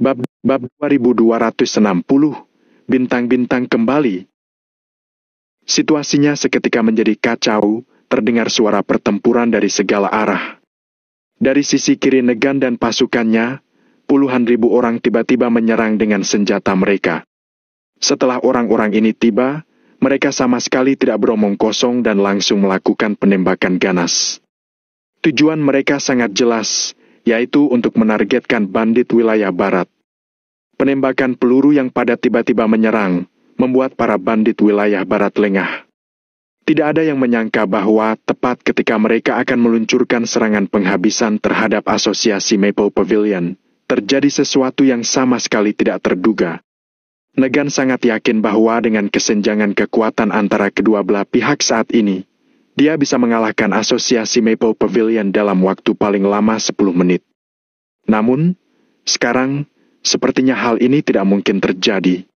Bab 2260, Bintang-bintang kembali. Situasinya seketika menjadi kacau, terdengar suara pertempuran dari segala arah. Dari sisi kiri Negan dan pasukannya, puluhan ribu orang tiba-tiba menyerang dengan senjata mereka. Setelah orang-orang ini tiba, mereka sama sekali tidak beromong kosong dan langsung melakukan penembakan ganas. Tujuan mereka sangat jelas, yaitu untuk menargetkan bandit wilayah barat. Penembakan peluru yang pada tiba-tiba menyerang, membuat para bandit wilayah barat lengah. Tidak ada yang menyangka bahwa tepat ketika mereka akan meluncurkan serangan penghabisan terhadap asosiasi Maple Pavilion, terjadi sesuatu yang sama sekali tidak terduga. Negan sangat yakin bahwa dengan kesenjangan kekuatan antara kedua belah pihak saat ini, dia bisa mengalahkan asosiasi Maple Pavilion dalam waktu paling lama 10 menit. Namun, sekarang, sepertinya hal ini tidak mungkin terjadi.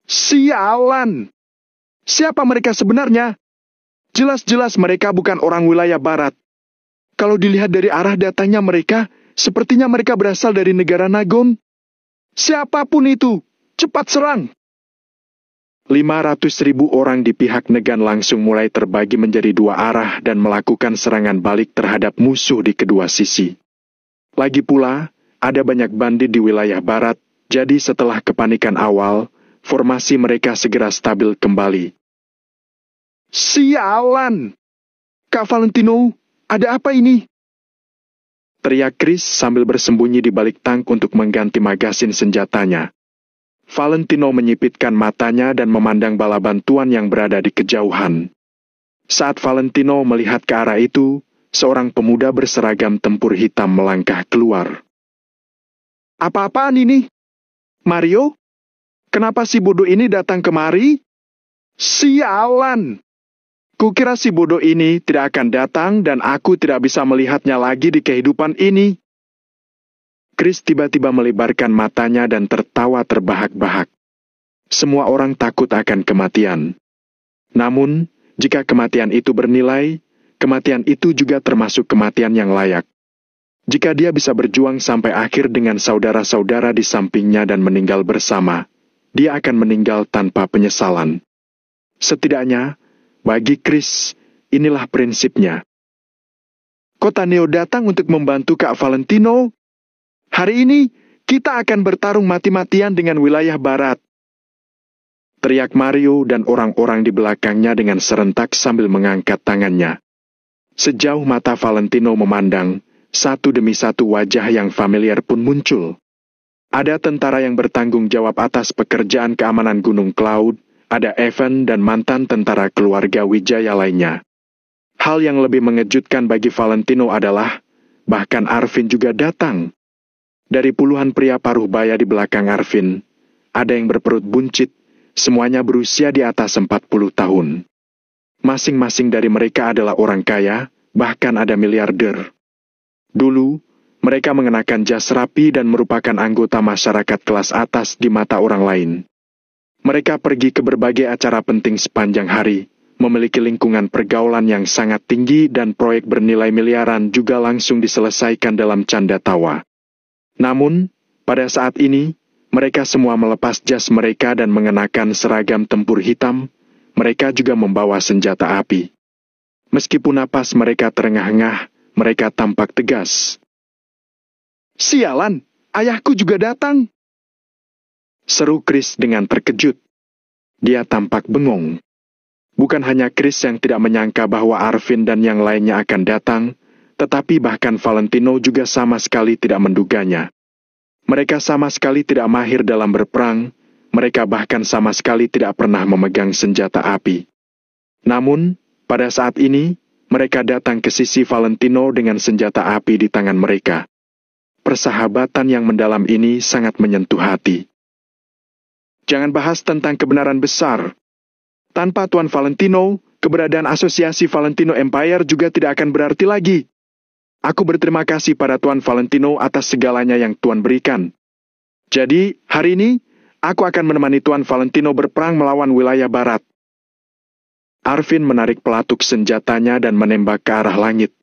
Sialan! Siapa mereka sebenarnya? Jelas-jelas mereka bukan orang wilayah barat. Kalau dilihat dari arah datangnya mereka, sepertinya mereka berasal dari negara Nagon. Siapapun itu, cepat serang! 500.000 orang di pihak Negan langsung mulai terbagi menjadi dua arah dan melakukan serangan balik terhadap musuh di kedua sisi. Lagi pula, ada banyak bandit di wilayah barat, jadi setelah kepanikan awal, formasi mereka segera stabil kembali. Sialan! Kak Valentino, ada apa ini? Teriak Chris sambil bersembunyi di balik tang untuk mengganti magasin senjatanya. Valentino menyipitkan matanya dan memandang bala bantuan yang berada di kejauhan. Saat Valentino melihat ke arah itu, seorang pemuda berseragam tempur hitam melangkah keluar. Apa-apaan ini? Mario? Kenapa si bodoh ini datang kemari? Sialan! Kukira si bodoh ini tidak akan datang dan aku tidak bisa melihatnya lagi di kehidupan ini. Chris tiba-tiba melebarkan matanya dan tertawa terbahak-bahak. Semua orang takut akan kematian. Namun, jika kematian itu bernilai, kematian itu juga termasuk kematian yang layak. Jika dia bisa berjuang sampai akhir dengan saudara-saudara di sampingnya dan meninggal bersama, dia akan meninggal tanpa penyesalan. Setidaknya, bagi Chris, inilah prinsipnya. Kota Neo datang untuk membantu Kak Valentino. Hari ini, kita akan bertarung mati-matian dengan wilayah barat. Teriak Mario dan orang-orang di belakangnya dengan serentak sambil mengangkat tangannya. Sejauh mata Valentino memandang, satu demi satu wajah yang familiar pun muncul. Ada tentara yang bertanggung jawab atas pekerjaan keamanan Gunung Cloud, ada Evan dan mantan tentara keluarga Wijaya lainnya. Hal yang lebih mengejutkan bagi Valentino adalah, bahkan Arvin juga datang. Dari puluhan pria paruh baya di belakang Arvin, ada yang berperut buncit, semuanya berusia di atas 40 tahun. Masing-masing dari mereka adalah orang kaya, bahkan ada miliarder. Dulu, mereka mengenakan jas rapi dan merupakan anggota masyarakat kelas atas di mata orang lain. Mereka pergi ke berbagai acara penting sepanjang hari, memiliki lingkungan pergaulan yang sangat tinggi dan proyek bernilai miliaran juga langsung diselesaikan dalam canda tawa. Namun, pada saat ini, mereka semua melepas jas mereka dan mengenakan seragam tempur hitam, mereka juga membawa senjata api. Meskipun napas mereka terengah-engah, mereka tampak tegas. Sialan, ayahku juga datang. Seru Chris dengan terkejut. Dia tampak bengong. Bukan hanya Chris yang tidak menyangka bahwa Arvin dan yang lainnya akan datang, tetapi bahkan Valentino juga sama sekali tidak menduganya. Mereka sama sekali tidak mahir dalam berperang, mereka bahkan sama sekali tidak pernah memegang senjata api. Namun, pada saat ini, mereka datang ke sisi Valentino dengan senjata api di tangan mereka. Persahabatan yang mendalam ini sangat menyentuh hati. Jangan bahas tentang kebenaran besar. Tanpa Tuan Valentino, keberadaan asosiasi Valentino Empire juga tidak akan berarti lagi. Aku berterima kasih pada Tuan Valentino atas segalanya yang Tuan berikan. Jadi, hari ini, aku akan menemani Tuan Valentino berperang melawan wilayah barat. Arvin menarik pelatuk senjatanya dan menembak ke arah langit.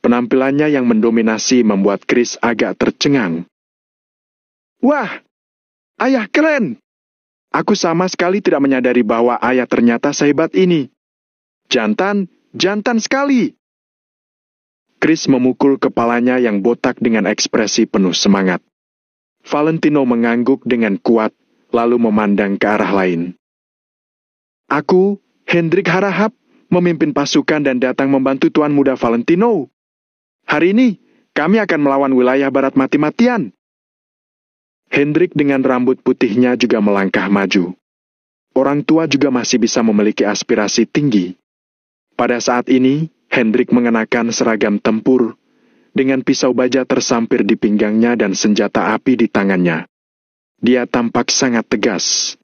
Penampilannya yang mendominasi membuat Chris agak tercengang. Wah, ayah keren! Aku sama sekali tidak menyadari bahwa ayah ternyata sehebat ini. Jantan, jantan sekali! Chris memukul kepalanya yang botak dengan ekspresi penuh semangat. Valentino mengangguk dengan kuat, lalu memandang ke arah lain. Aku, Hendrik Harahap, memimpin pasukan dan datang membantu Tuan Muda Valentino. Hari ini, kami akan melawan wilayah barat mati-matian. Hendrik dengan rambut putihnya juga melangkah maju. Orang tua juga masih bisa memiliki aspirasi tinggi. Pada saat ini, Hendrik mengenakan seragam tempur, dengan pisau baja tersampir di pinggangnya dan senjata api di tangannya. Dia tampak sangat tegas.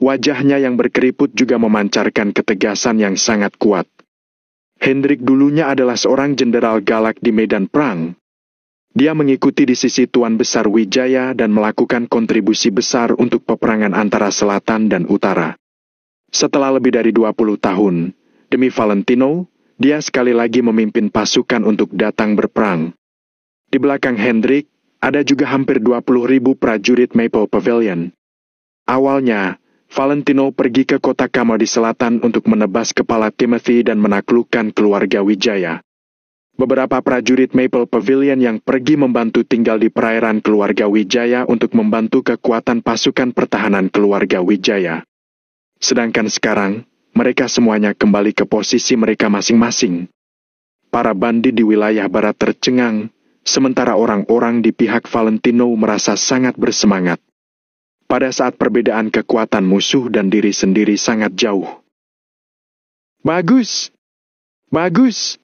Wajahnya yang berkeriput juga memancarkan ketegasan yang sangat kuat. Hendrik dulunya adalah seorang jenderal galak di medan perang. Dia mengikuti di sisi Tuan Besar Wijaya dan melakukan kontribusi besar untuk peperangan antara selatan dan utara. Setelah lebih dari 20 tahun, demi Valentino, dia sekali lagi memimpin pasukan untuk datang berperang. Di belakang Hendrik, ada juga hampir 20.000 prajurit Maple Pavilion. Awalnya, Valentino pergi ke kota Kamo di selatan untuk menebas kepala Timothy dan menaklukkan keluarga Wijaya. Beberapa prajurit Maple Pavilion yang pergi membantu tinggal di perairan keluarga Wijaya untuk membantu kekuatan pasukan pertahanan keluarga Wijaya. Sedangkan sekarang, mereka semuanya kembali ke posisi mereka masing-masing. Para bandit di wilayah barat tercengang, sementara orang-orang di pihak Valentino merasa sangat bersemangat. Pada saat perbedaan kekuatan musuh dan diri sendiri sangat jauh. Bagus! Bagus!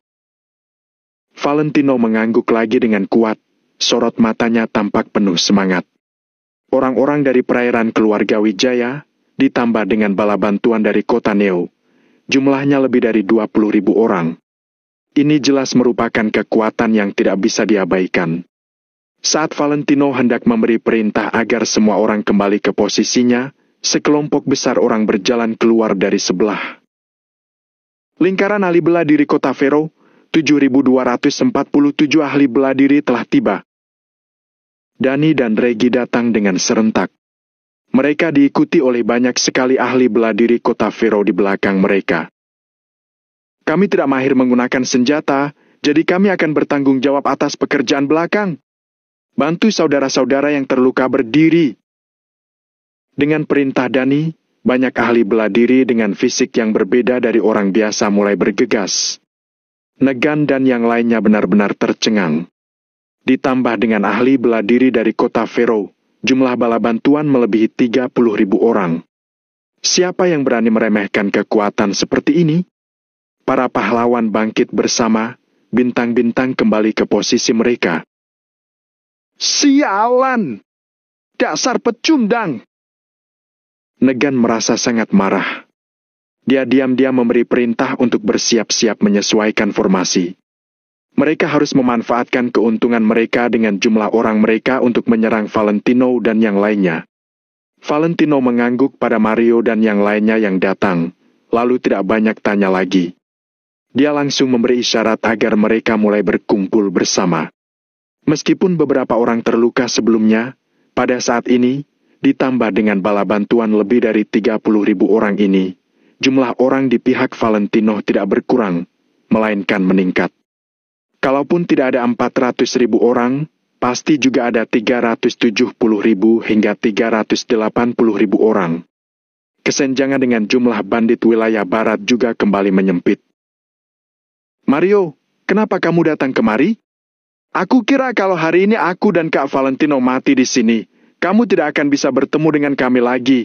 Valentino mengangguk lagi dengan kuat, sorot matanya tampak penuh semangat. Orang-orang dari perairan keluarga Wijaya, ditambah dengan bala bantuan dari kota Neo, jumlahnya lebih dari 20.000 orang. Ini jelas merupakan kekuatan yang tidak bisa diabaikan. Saat Valentino hendak memberi perintah agar semua orang kembali ke posisinya, sekelompok besar orang berjalan keluar dari sebelah. Lingkaran ahli bela diri kota Fero, 7.247 ahli bela diri telah tiba. Dani dan Regi datang dengan serentak. Mereka diikuti oleh banyak sekali ahli bela diri kota Fero di belakang mereka. Kami tidak mahir menggunakan senjata, jadi kami akan bertanggung jawab atas pekerjaan belakang. Bantu saudara-saudara yang terluka berdiri. Dengan perintah Dani, banyak ahli bela diri dengan fisik yang berbeda dari orang biasa mulai bergegas. Negan dan yang lainnya benar-benar tercengang. Ditambah dengan ahli bela diri dari kota Fero, jumlah bala bantuan melebihi 30.000 orang. Siapa yang berani meremehkan kekuatan seperti ini? Para pahlawan bangkit bersama, bintang-bintang kembali ke posisi mereka. Sialan! Dasar pecundang! Negan merasa sangat marah. Dia diam-diam memberi perintah untuk bersiap-siap menyesuaikan formasi. Mereka harus memanfaatkan keuntungan mereka dengan jumlah orang mereka untuk menyerang Valentino dan yang lainnya. Valentino mengangguk pada Mario dan yang lainnya yang datang, lalu tidak banyak tanya lagi. Dia langsung memberi isyarat agar mereka mulai berkumpul bersama. Meskipun beberapa orang terluka sebelumnya, pada saat ini, ditambah dengan bala bantuan lebih dari 30.000 orang ini, jumlah orang di pihak Valentino tidak berkurang, melainkan meningkat. Kalaupun tidak ada 400.000 orang, pasti juga ada 370.000 hingga 380.000 orang. Kesenjangan dengan jumlah bandit wilayah barat juga kembali menyempit. Mario, kenapa kamu datang kemari? Aku kira kalau hari ini aku dan Kak Valentino mati di sini, kamu tidak akan bisa bertemu dengan kami lagi.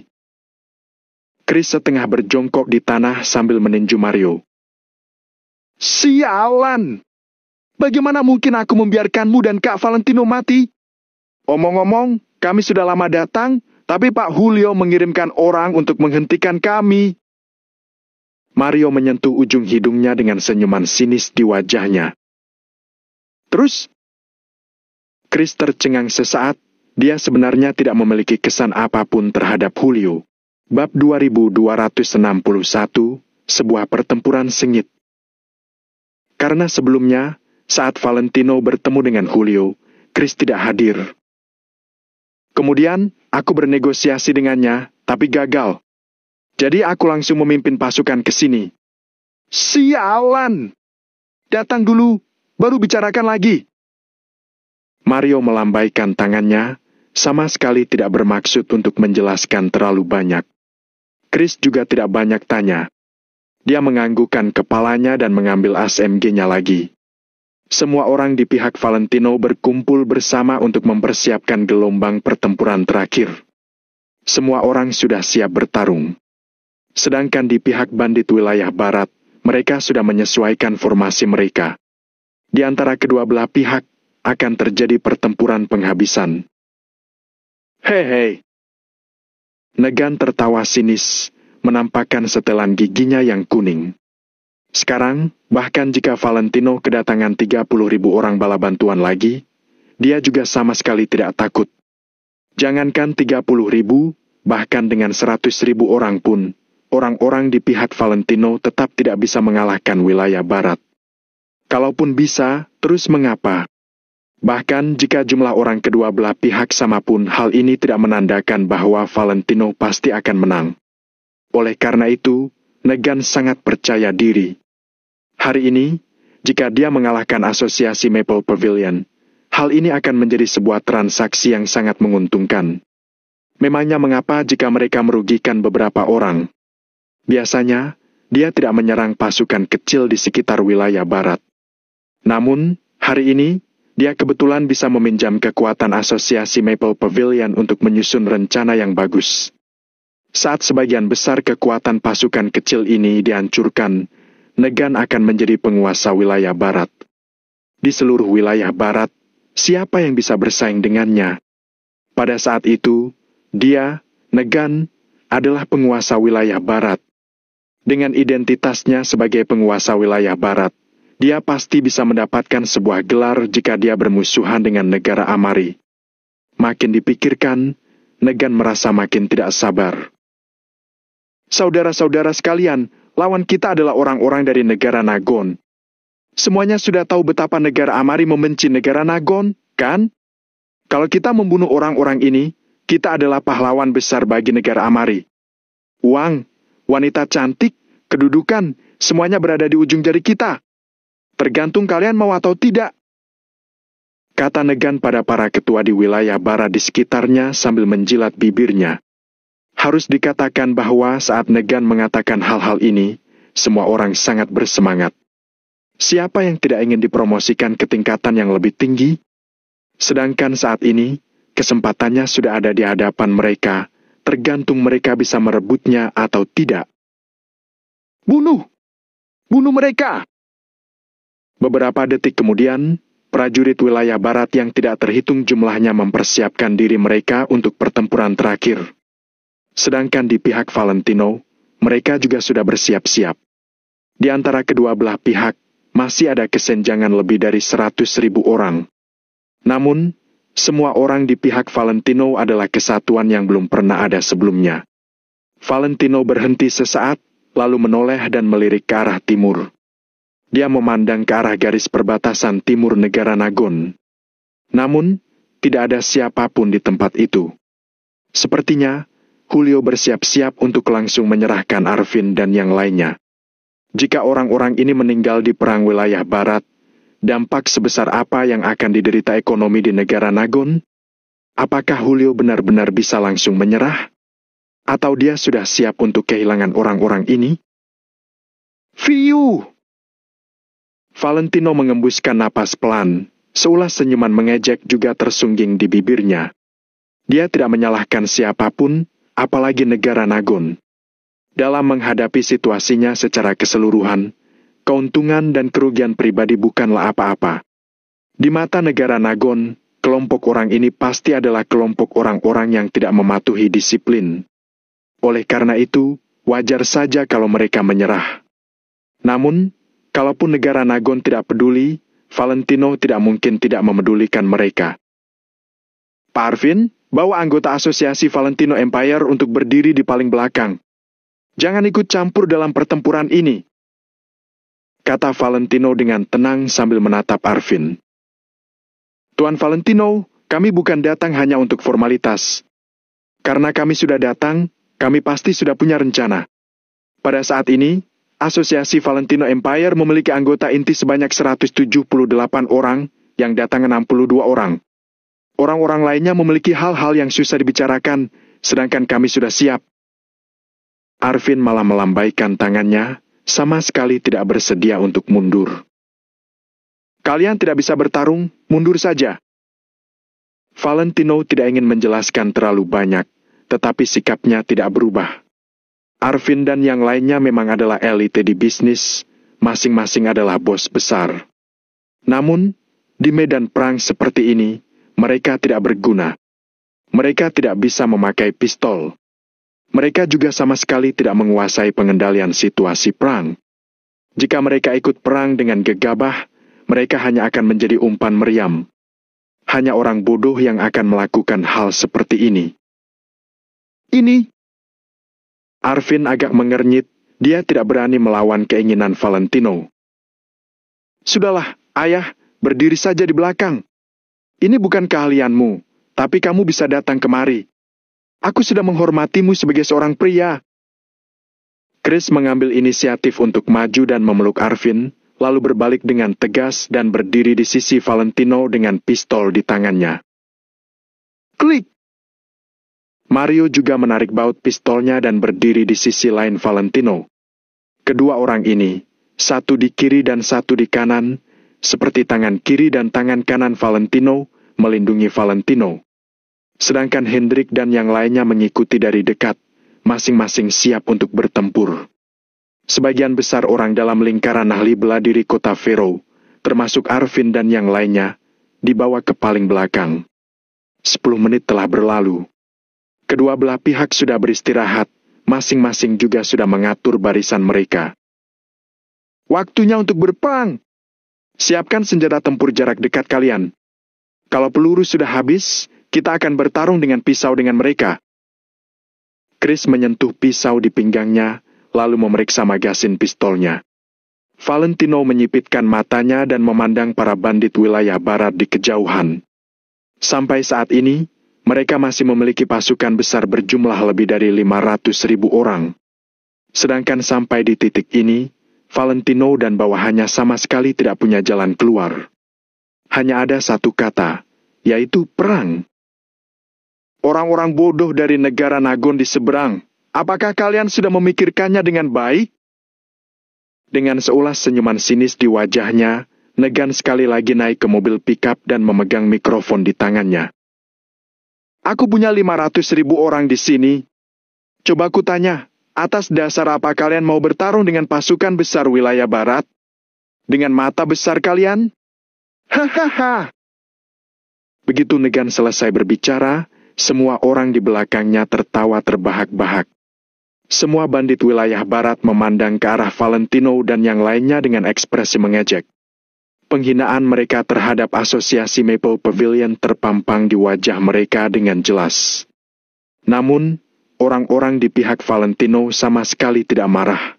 Chris setengah berjongkok di tanah sambil meninju Mario. Sialan! Bagaimana mungkin aku membiarkanmu dan Kak Valentino mati? Omong-omong, kami sudah lama datang, tapi Pak Julio mengirimkan orang untuk menghentikan kami. Mario menyentuh ujung hidungnya dengan senyuman sinis di wajahnya. Terus? Chris tercengang sesaat, dia sebenarnya tidak memiliki kesan apapun terhadap Julio. Bab 2261, sebuah pertempuran sengit. Karena sebelumnya, saat Valentino bertemu dengan Julio, Chris tidak hadir. Kemudian, aku bernegosiasi dengannya, tapi gagal. Jadi aku langsung memimpin pasukan ke sini. Sialan! Datang dulu, baru bicarakan lagi. Mario melambaikan tangannya, sama sekali tidak bermaksud untuk menjelaskan terlalu banyak. Chris juga tidak banyak tanya. Dia menganggukkan kepalanya dan mengambil ASMG-nya lagi. Semua orang di pihak Valentino berkumpul bersama untuk mempersiapkan gelombang pertempuran terakhir. Semua orang sudah siap bertarung. Sedangkan di pihak bandit wilayah barat, mereka sudah menyesuaikan formasi mereka. Di antara kedua belah pihak, akan terjadi pertempuran penghabisan. Hei. Negan tertawa sinis, menampakkan setelan giginya yang kuning. Sekarang, bahkan jika Valentino kedatangan 30.000 orang bala bantuan lagi, dia juga sama sekali tidak takut. Jangankan 30.000, bahkan dengan 100.000 orang pun, orang-orang di pihak Valentino tetap tidak bisa mengalahkan wilayah barat. Kalaupun bisa, terus mengapa? Bahkan jika jumlah orang kedua belah pihak sama pun, hal ini tidak menandakan bahwa Valentino pasti akan menang. Oleh karena itu, Negan sangat percaya diri. Hari ini, jika dia mengalahkan asosiasi Maple Pavilion, hal ini akan menjadi sebuah transaksi yang sangat menguntungkan. Memangnya mengapa jika mereka merugikan beberapa orang? Biasanya, dia tidak menyerang pasukan kecil di sekitar wilayah barat. Namun, hari ini, dia kebetulan bisa meminjam kekuatan asosiasi Maple Pavilion untuk menyusun rencana yang bagus. Saat sebagian besar kekuatan pasukan kecil ini dihancurkan, Negan akan menjadi penguasa wilayah barat. Di seluruh wilayah barat, siapa yang bisa bersaing dengannya? Pada saat itu, dia, Negan, adalah penguasa wilayah barat. Dengan identitasnya sebagai penguasa wilayah barat, dia pasti bisa mendapatkan sebuah gelar jika dia bermusuhan dengan negara Amari. Makin dipikirkan, Negan merasa makin tidak sabar. Saudara-saudara sekalian, lawan kita adalah orang-orang dari negara Nagon. Semuanya sudah tahu betapa negara Amari membenci negara Nagon, kan? Kalau kita membunuh orang-orang ini, kita adalah pahlawan besar bagi negara Amari. Uang, wanita cantik, kedudukan, semuanya berada di ujung jari kita. Tergantung kalian mau atau tidak. Kata Negan pada para ketua di wilayah barat di sekitarnya sambil menjilat bibirnya. Harus dikatakan bahwa saat Negan mengatakan hal-hal ini, semua orang sangat bersemangat. Siapa yang tidak ingin dipromosikan ke tingkatan yang lebih tinggi? Sedangkan saat ini, kesempatannya sudah ada di hadapan mereka, tergantung mereka bisa merebutnya atau tidak. Bunuh! Bunuh mereka! Beberapa detik kemudian, prajurit wilayah barat yang tidak terhitung jumlahnya mempersiapkan diri mereka untuk pertempuran terakhir. Sedangkan di pihak Valentino, mereka juga sudah bersiap-siap. Di antara kedua belah pihak, masih ada kesenjangan lebih dari 100.000 orang. Namun, semua orang di pihak Valentino adalah kesatuan yang belum pernah ada sebelumnya. Valentino berhenti sesaat, lalu menoleh dan melirik ke arah timur. Dia memandang ke arah garis perbatasan timur negara Nagon. Namun, tidak ada siapapun di tempat itu. Sepertinya, Julio bersiap-siap untuk langsung menyerahkan Arvin dan yang lainnya. Jika orang-orang ini meninggal di perang wilayah barat, dampak sebesar apa yang akan diderita ekonomi di negara Nagon? Apakah Julio benar-benar bisa langsung menyerah? Atau dia sudah siap untuk kehilangan orang-orang ini? Fiu! Valentino mengembuskan napas pelan, seulas senyuman mengejek juga tersungging di bibirnya. Dia tidak menyalahkan siapapun, apalagi negara Nagon. Dalam menghadapi situasinya secara keseluruhan, keuntungan dan kerugian pribadi bukanlah apa-apa. Di mata negara Nagon, kelompok orang ini pasti adalah kelompok orang-orang yang tidak mematuhi disiplin. Oleh karena itu, wajar saja kalau mereka menyerah. Namun, kalaupun negara Nagon tidak peduli, Valentino tidak mungkin tidak memedulikan mereka. Pak Arvin, bawa anggota asosiasi Valentino Empire untuk berdiri di paling belakang. Jangan ikut campur dalam pertempuran ini, kata Valentino dengan tenang sambil menatap Arvin. Tuan Valentino, Kami bukan datang hanya untuk formalitas. Karena kami sudah datang, kami pasti sudah punya rencana. Pada saat ini, Asosiasi Valentino Empire memiliki anggota inti sebanyak 178 orang, yang datang 62 orang. Orang-orang lainnya memiliki hal-hal yang susah dibicarakan, sedangkan kami sudah siap. Arvin malah melambaikan tangannya, sama sekali tidak bersedia untuk mundur. Kalian tidak bisa bertarung, mundur saja. Valentino tidak ingin menjelaskan terlalu banyak, tetapi sikapnya tidak berubah. Arvin dan yang lainnya memang adalah elite di bisnis, masing-masing adalah bos besar. Namun, di medan perang seperti ini, mereka tidak berguna. Mereka tidak bisa memakai pistol. Mereka juga sama sekali tidak menguasai pengendalian situasi perang. Jika mereka ikut perang dengan gegabah, mereka hanya akan menjadi umpan meriam. Hanya orang bodoh yang akan melakukan hal seperti ini. Ini. Arvin agak mengernyit, dia tidak berani melawan keinginan Valentino. Sudahlah, ayah, berdiri saja di belakang. Ini bukan keahlianmu, tapi kamu bisa datang kemari. Aku sudah menghormatimu sebagai seorang pria. Chris mengambil inisiatif untuk maju dan memeluk Arvin, lalu berbalik dengan tegas dan berdiri di sisi Valentino dengan pistol di tangannya. Klik! Mario juga menarik baut pistolnya dan berdiri di sisi lain Valentino. Kedua orang ini, satu di kiri dan satu di kanan, seperti tangan kiri dan tangan kanan Valentino, melindungi Valentino. Sedangkan Hendrik dan yang lainnya mengikuti dari dekat, masing-masing siap untuk bertempur. Sebagian besar orang dalam lingkaran ahli bela diri kota Vero, termasuk Arvin dan yang lainnya, dibawa ke paling belakang. 10 menit telah berlalu. Kedua belah pihak sudah beristirahat, masing-masing juga sudah mengatur barisan mereka. Waktunya untuk berperang. Siapkan senjata tempur jarak dekat kalian. Kalau peluru sudah habis, kita akan bertarung dengan pisau dengan mereka. Chris menyentuh pisau di pinggangnya, lalu memeriksa magasin pistolnya. Valentino menyipitkan matanya dan memandang para bandit wilayah barat di kejauhan. Sampai saat ini, mereka masih memiliki pasukan besar berjumlah lebih dari 500.000 orang. Sedangkan sampai di titik ini, Valentino dan bawahannya sama sekali tidak punya jalan keluar. Hanya ada satu kata, yaitu perang. Orang-orang bodoh dari negara Nagon di seberang, apakah kalian sudah memikirkannya dengan baik? Dengan seulas senyuman sinis di wajahnya, Negan sekali lagi naik ke mobil pickup dan memegang mikrofon di tangannya. Aku punya 500.000 orang di sini. Coba ku tanya, atas dasar apa kalian mau bertarung dengan pasukan besar wilayah barat? Dengan mata besar kalian? Hahaha. Begitu Negan selesai berbicara, semua orang di belakangnya tertawa terbahak-bahak. Semua bandit wilayah barat memandang ke arah Valentino dan yang lainnya dengan ekspresi mengejek. Penghinaan mereka terhadap asosiasi Maple Pavilion terpampang di wajah mereka dengan jelas. Namun, orang-orang di pihak Valentino sama sekali tidak marah.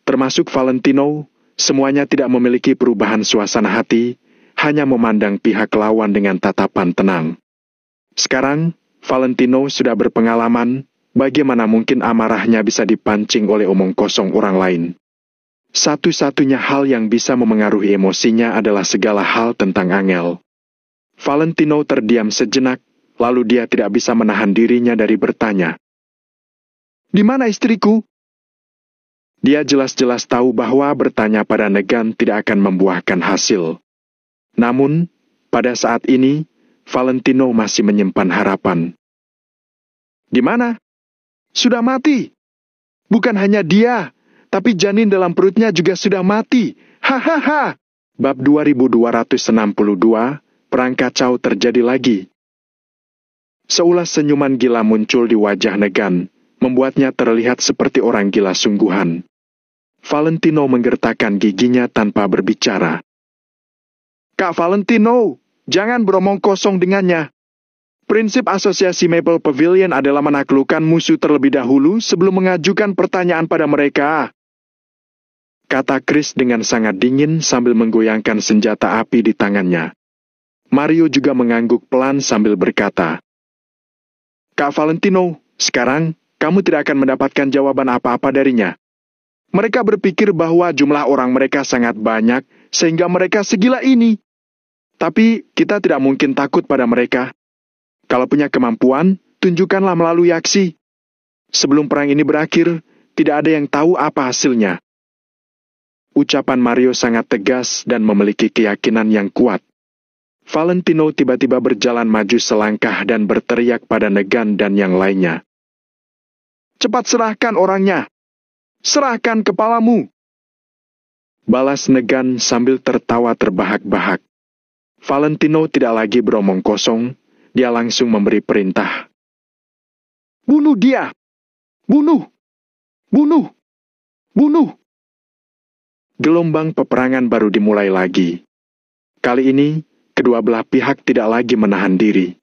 Termasuk Valentino, semuanya tidak memiliki perubahan suasana hati, hanya memandang pihak lawan dengan tatapan tenang. Sekarang, Valentino sudah berpengalaman, bagaimana mungkin amarahnya bisa dipancing oleh omong kosong orang lain. Satu-satunya hal yang bisa memengaruhi emosinya adalah segala hal tentang Angel. Valentino terdiam sejenak, lalu dia tidak bisa menahan dirinya dari bertanya. Di mana istriku? Dia jelas-jelas tahu bahwa bertanya pada Negan tidak akan membuahkan hasil. Namun, pada saat ini, Valentino masih menyimpan harapan. Di mana? Sudah mati. Bukan hanya dia, tapi janin dalam perutnya juga sudah mati. Hahaha. Bab 2262, perang kacau terjadi lagi. Seulas senyuman gila muncul di wajah Negan, membuatnya terlihat seperti orang gila sungguhan. Valentino menggertakkan giginya tanpa berbicara. Kak Valentino, jangan beromong kosong dengannya. Prinsip asosiasi Maple Pavilion adalah menaklukkan musuh terlebih dahulu sebelum mengajukan pertanyaan pada mereka. Kata Chris dengan sangat dingin sambil menggoyangkan senjata api di tangannya. Mario juga mengangguk pelan sambil berkata, "Kak Valentino, sekarang kamu tidak akan mendapatkan jawaban apa-apa darinya. Mereka berpikir bahwa jumlah orang mereka sangat banyak, sehingga mereka segila ini. Tapi kita tidak mungkin takut pada mereka. Kalau punya kemampuan, tunjukkanlah melalui aksi. Sebelum perang ini berakhir, tidak ada yang tahu apa hasilnya." Ucapan Mario sangat tegas dan memiliki keyakinan yang kuat. Valentino tiba-tiba berjalan maju selangkah dan berteriak pada Negan dan yang lainnya. "Cepat serahkan orangnya! Serahkan kepalamu!" Balas Negan sambil tertawa terbahak-bahak. Valentino tidak lagi beromong kosong, dia langsung memberi perintah. "Bunuh dia! Bunuh! Bunuh! Bunuh!" Gelombang peperangan baru dimulai lagi. Kali ini, kedua belah pihak tidak lagi menahan diri.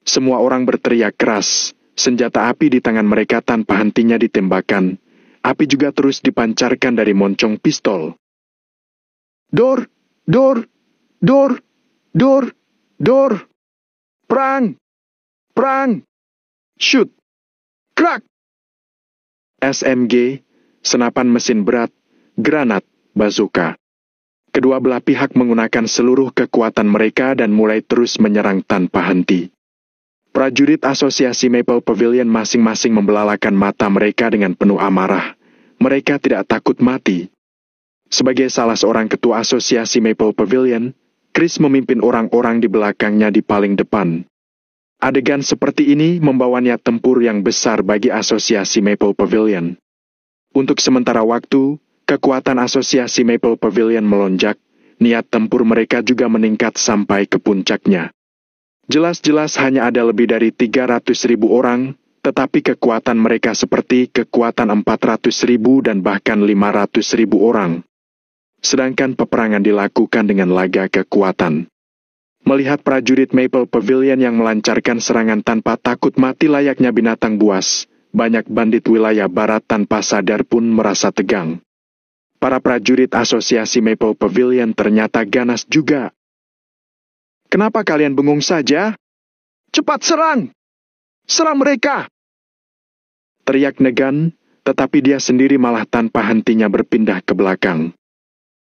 Semua orang berteriak keras, senjata api di tangan mereka tanpa hentinya ditembakkan. Api juga terus dipancarkan dari moncong pistol. "Dor! Dor! Dor! Dor! Dor! Perang! Perang! Shoot! Krak!" SMG, senapan mesin berat, granat, bazooka. Kedua belah pihak menggunakan seluruh kekuatan mereka dan mulai terus menyerang tanpa henti. Prajurit Asosiasi Maple Pavilion masing-masing membelalakan mata mereka dengan penuh amarah. Mereka tidak takut mati. Sebagai salah seorang ketua Asosiasi Maple Pavilion, Chris memimpin orang-orang di belakangnya di paling depan. Adegan seperti ini membawa niat tempur yang besar bagi Asosiasi Maple Pavilion. Untuk sementara waktu, kekuatan Asosiasi Maple Pavilion melonjak, niat tempur mereka juga meningkat sampai ke puncaknya. Jelas-jelas hanya ada lebih dari 300.000 orang, tetapi kekuatan mereka seperti kekuatan 400.000 dan bahkan 500.000 orang. Sedangkan peperangan dilakukan dengan laga kekuatan. Melihat prajurit Maple Pavilion yang melancarkan serangan tanpa takut mati layaknya binatang buas, banyak bandit wilayah barat tanpa sadar pun merasa tegang. Para prajurit Asosiasi Maple Pavilion ternyata ganas juga. "Kenapa kalian bengong saja? Cepat serang! Serang mereka!" teriak Negan, tetapi dia sendiri malah tanpa hentinya berpindah ke belakang.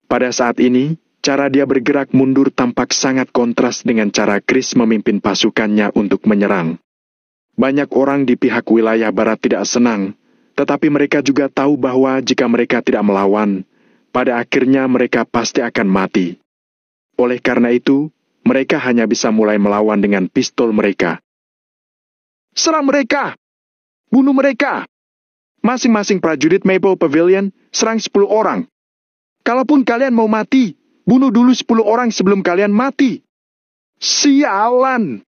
Pada saat ini, cara dia bergerak mundur tampak sangat kontras dengan cara Chris memimpin pasukannya untuk menyerang. Banyak orang di pihak wilayah barat tidak senang, tetapi mereka juga tahu bahwa jika mereka tidak melawan, pada akhirnya mereka pasti akan mati. Oleh karena itu, mereka hanya bisa mulai melawan dengan pistol mereka. "Serang mereka! Bunuh mereka! Masing-masing prajurit Maple Pavilion serang 10 orang. Kalaupun kalian mau mati, bunuh dulu 10 orang sebelum kalian mati." "Sialan!"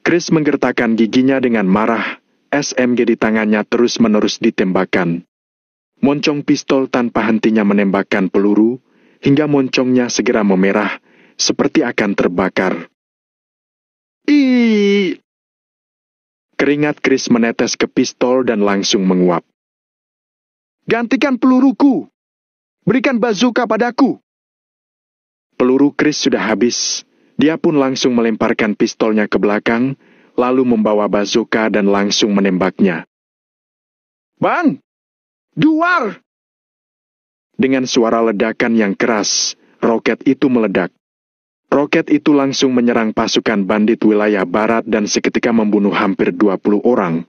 Chris menggertakkan giginya dengan marah. SMG di tangannya terus-menerus ditembakkan. Moncong pistol tanpa hentinya menembakkan peluru, hingga moncongnya segera memerah, seperti akan terbakar. "Ih!" Keringat Chris menetes ke pistol dan langsung menguap. "Gantikan peluruku! Berikan bazooka padaku!" Peluru Chris sudah habis. Dia pun langsung melemparkan pistolnya ke belakang, lalu membawa bazooka dan langsung menembaknya. "Bang! Duar!" Dengan suara ledakan yang keras, roket itu meledak. Roket itu langsung menyerang pasukan bandit wilayah barat dan seketika membunuh hampir 20 orang.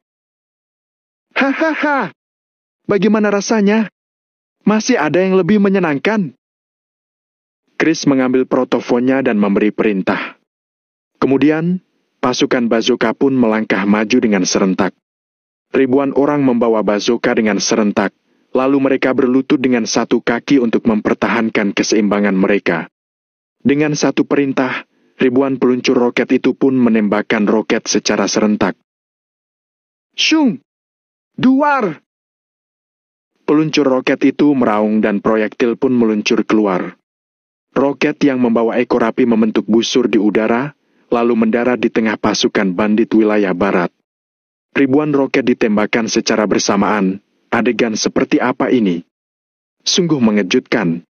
"Hahaha! Bagaimana rasanya? Masih ada yang lebih menyenangkan?" Chris mengambil protofonnya dan memberi perintah. Kemudian, pasukan bazooka pun melangkah maju dengan serentak. Ribuan orang membawa bazooka dengan serentak, lalu mereka berlutut dengan satu kaki untuk mempertahankan keseimbangan mereka. Dengan satu perintah, ribuan peluncur roket itu pun menembakkan roket secara serentak. "Shung! Duar!" Peluncur roket itu meraung dan proyektil pun meluncur keluar. Roket yang membawa ekor api membentuk busur di udara, lalu mendarat di tengah pasukan bandit wilayah barat. Ribuan roket ditembakkan secara bersamaan. Adegan seperti apa ini? Sungguh mengejutkan.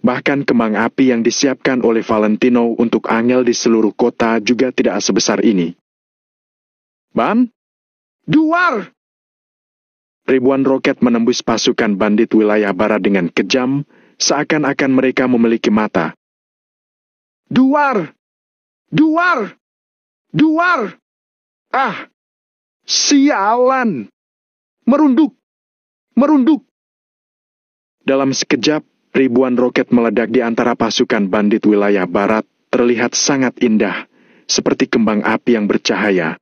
Bahkan kembang api yang disiapkan oleh Valentino untuk angel di seluruh kota juga tidak sebesar ini. Bam! Duar! Ribuan roket menembus pasukan bandit wilayah barat dengan kejam, seakan-akan mereka memiliki mata. Duar! Duar! Duar! Ah! Sialan! Merunduk! Merunduk! Dalam sekejap, ribuan roket meledak di antara pasukan bandit wilayah barat, terlihat sangat indah, seperti kembang api yang bercahaya.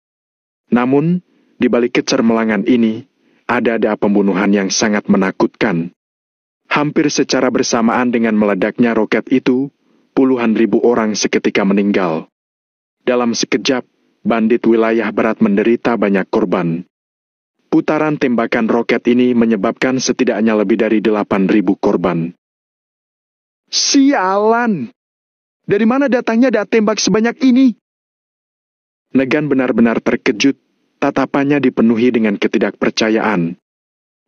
Namun, di balik kecermelangan ini, ada pembunuhan yang sangat menakutkan. Hampir secara bersamaan dengan meledaknya roket itu, puluhan ribu orang seketika meninggal. Dalam sekejap, bandit wilayah barat menderita banyak korban. Putaran tembakan roket ini menyebabkan setidaknya lebih dari 8.000 korban. Sialan! Dari mana datangnya tembak sebanyak ini? Negan benar-benar terkejut, tatapannya dipenuhi dengan ketidakpercayaan.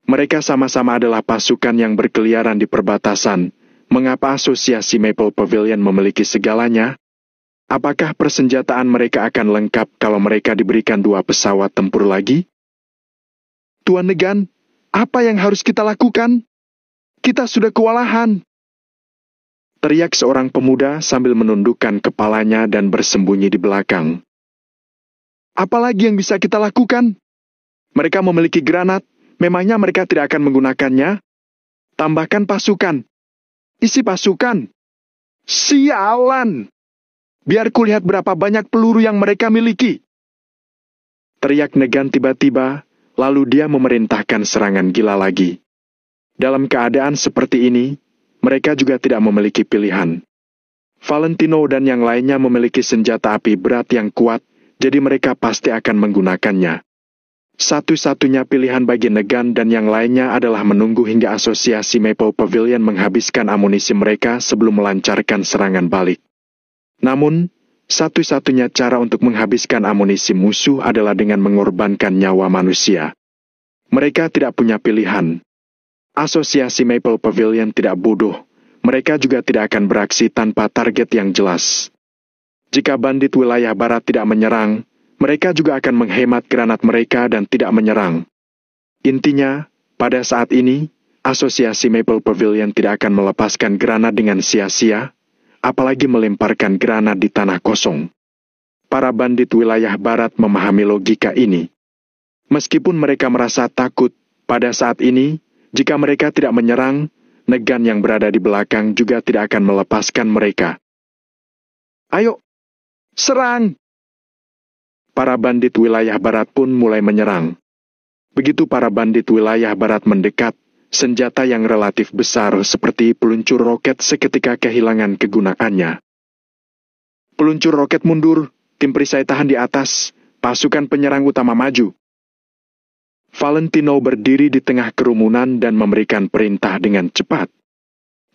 Mereka sama-sama adalah pasukan yang berkeliaran di perbatasan. Mengapa asosiasi Maple Pavilion memiliki segalanya? Apakah persenjataan mereka akan lengkap kalau mereka diberikan 2 pesawat tempur lagi? Tuan Negan, apa yang harus kita lakukan? Kita sudah kewalahan. Teriak seorang pemuda sambil menundukkan kepalanya dan bersembunyi di belakang. Apalagi yang bisa kita lakukan? Mereka memiliki granat, memangnya mereka tidak akan menggunakannya? Tambahkan pasukan. Isi pasukan. Sialan! Biar kulihat berapa banyak peluru yang mereka miliki. Teriak Negan tiba-tiba, lalu dia memerintahkan serangan gila lagi. Dalam keadaan seperti ini, mereka juga tidak memiliki pilihan. Valentino dan yang lainnya memiliki senjata api berat yang kuat, jadi mereka pasti akan menggunakannya. Satu-satunya pilihan bagi Negan dan yang lainnya adalah menunggu hingga asosiasi Maple Pavilion menghabiskan amunisi mereka sebelum melancarkan serangan balik. Namun, satu-satunya cara untuk menghabiskan amunisi musuh adalah dengan mengorbankan nyawa manusia. Mereka tidak punya pilihan. Asosiasi Maple Pavilion tidak bodoh. Mereka juga tidak akan beraksi tanpa target yang jelas. Jika bandit wilayah barat tidak menyerang, mereka juga akan menghemat granat mereka dan tidak menyerang. Intinya, pada saat ini, asosiasi Maple Pavilion tidak akan melepaskan granat dengan sia-sia, apalagi melemparkan granat di tanah kosong. Para bandit wilayah barat memahami logika ini. Meskipun mereka merasa takut, pada saat ini, jika mereka tidak menyerang, Negan yang berada di belakang juga tidak akan melepaskan mereka. Ayo, serang! Para bandit wilayah barat pun mulai menyerang. Begitu para bandit wilayah barat mendekat, senjata yang relatif besar seperti peluncur roket seketika kehilangan kegunaannya. Peluncur roket mundur, tim perisai tahan di atas, pasukan penyerang utama maju. Valentino berdiri di tengah kerumunan dan memberikan perintah dengan cepat.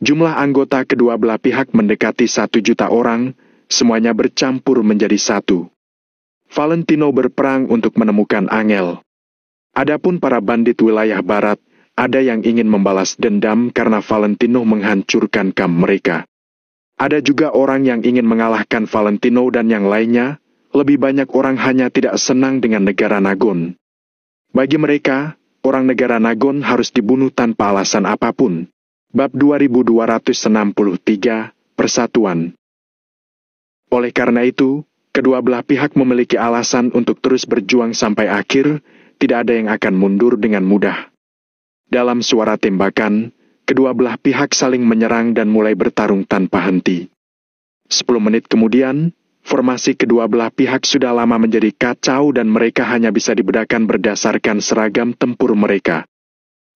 Jumlah anggota kedua belah pihak mendekati 1.000.000 orang, semuanya bercampur menjadi satu. Valentino berperang untuk menemukan angel. Adapun para bandit wilayah barat, ada yang ingin membalas dendam karena Valentino menghancurkan kamp mereka. Ada juga orang yang ingin mengalahkan Valentino dan yang lainnya, lebih banyak orang hanya tidak senang dengan negara Nagon. Bagi mereka, orang negara Nagon harus dibunuh tanpa alasan apapun. Bab 2263, Persatuan. Oleh karena itu, kedua belah pihak memiliki alasan untuk terus berjuang sampai akhir, tidak ada yang akan mundur dengan mudah. Dalam suara tembakan, kedua belah pihak saling menyerang dan mulai bertarung tanpa henti. 10 menit kemudian, formasi kedua belah pihak sudah lama menjadi kacau dan mereka hanya bisa dibedakan berdasarkan seragam tempur mereka.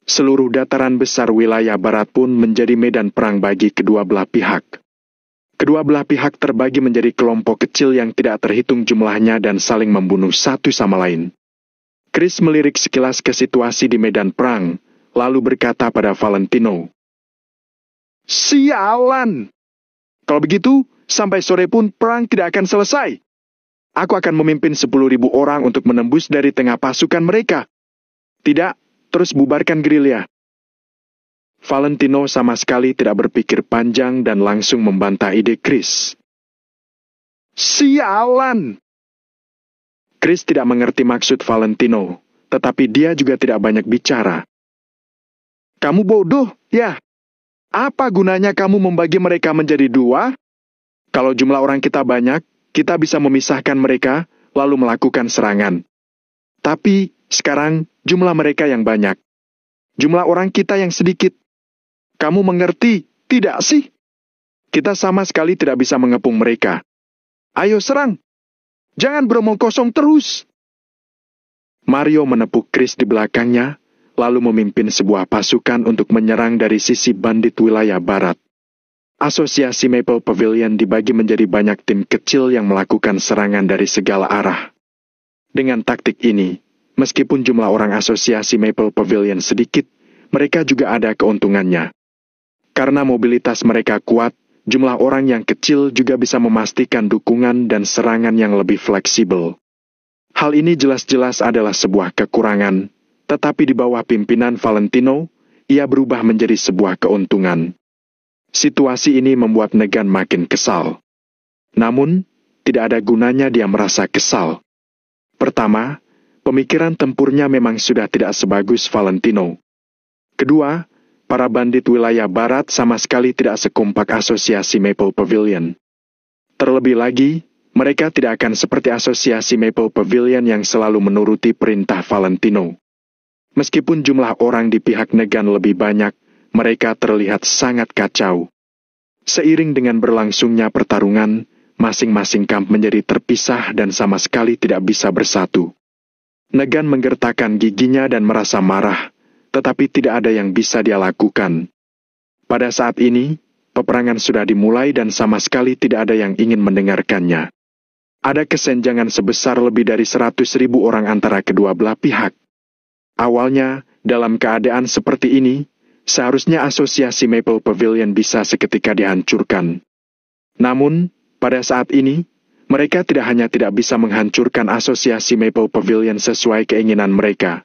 Seluruh dataran besar wilayah barat pun menjadi medan perang bagi kedua belah pihak. Kedua belah pihak terbagi menjadi kelompok kecil yang tidak terhitung jumlahnya dan saling membunuh satu sama lain. Chris melirik sekilas ke situasi di medan perang, lalu berkata pada Valentino, "Sialan! Kalau begitu, sampai sore pun perang tidak akan selesai. Aku akan memimpin 10.000 orang untuk menembus dari tengah pasukan mereka. Tidak, terus bubarkan gerilya." Valentino sama sekali tidak berpikir panjang dan langsung membantah ide Chris. Sialan! Chris tidak mengerti maksud Valentino, tetapi dia juga tidak banyak bicara. Kamu bodoh, ya? Apa gunanya kamu membagi mereka menjadi dua? Kalau jumlah orang kita banyak, kita bisa memisahkan mereka, lalu melakukan serangan. Tapi, sekarang, jumlah mereka yang banyak. Jumlah orang kita yang sedikit. Kamu mengerti, tidak sih? Kita sama sekali tidak bisa mengepung mereka. Ayo serang! Jangan beromong kosong terus! Mario menepuk Chris di belakangnya, lalu memimpin sebuah pasukan untuk menyerang dari sisi bandit wilayah barat. Asosiasi Maple Pavilion dibagi menjadi banyak tim kecil yang melakukan serangan dari segala arah. Dengan taktik ini, meskipun jumlah orang asosiasi Maple Pavilion sedikit, mereka juga ada keuntungannya. Karena mobilitas mereka kuat, jumlah orang yang kecil juga bisa memastikan dukungan dan serangan yang lebih fleksibel. Hal ini jelas-jelas adalah sebuah kekurangan, tetapi di bawah pimpinan Valentino, ia berubah menjadi sebuah keuntungan. Situasi ini membuat Negan makin kesal. Namun, tidak ada gunanya dia merasa kesal. Pertama, pemikiran tempurnya memang sudah tidak sebagus Valentino. Kedua, para bandit wilayah barat sama sekali tidak sekompak asosiasi Maple Pavilion. Terlebih lagi, mereka tidak akan seperti asosiasi Maple Pavilion yang selalu menuruti perintah Valentino. Meskipun jumlah orang di pihak Negan lebih banyak, mereka terlihat sangat kacau. Seiring dengan berlangsungnya pertarungan, masing-masing kamp menjadi terpisah dan sama sekali tidak bisa bersatu. Negan menggertakkan giginya dan merasa marah, tetapi tidak ada yang bisa dia lakukan. Pada saat ini, peperangan sudah dimulai dan sama sekali tidak ada yang ingin mendengarkannya. Ada kesenjangan sebesar lebih dari 100.000 orang antara kedua belah pihak. Awalnya, dalam keadaan seperti ini, seharusnya asosiasi Maple Pavilion bisa seketika dihancurkan. Namun, pada saat ini, mereka tidak hanya tidak bisa menghancurkan asosiasi Maple Pavilion sesuai keinginan mereka,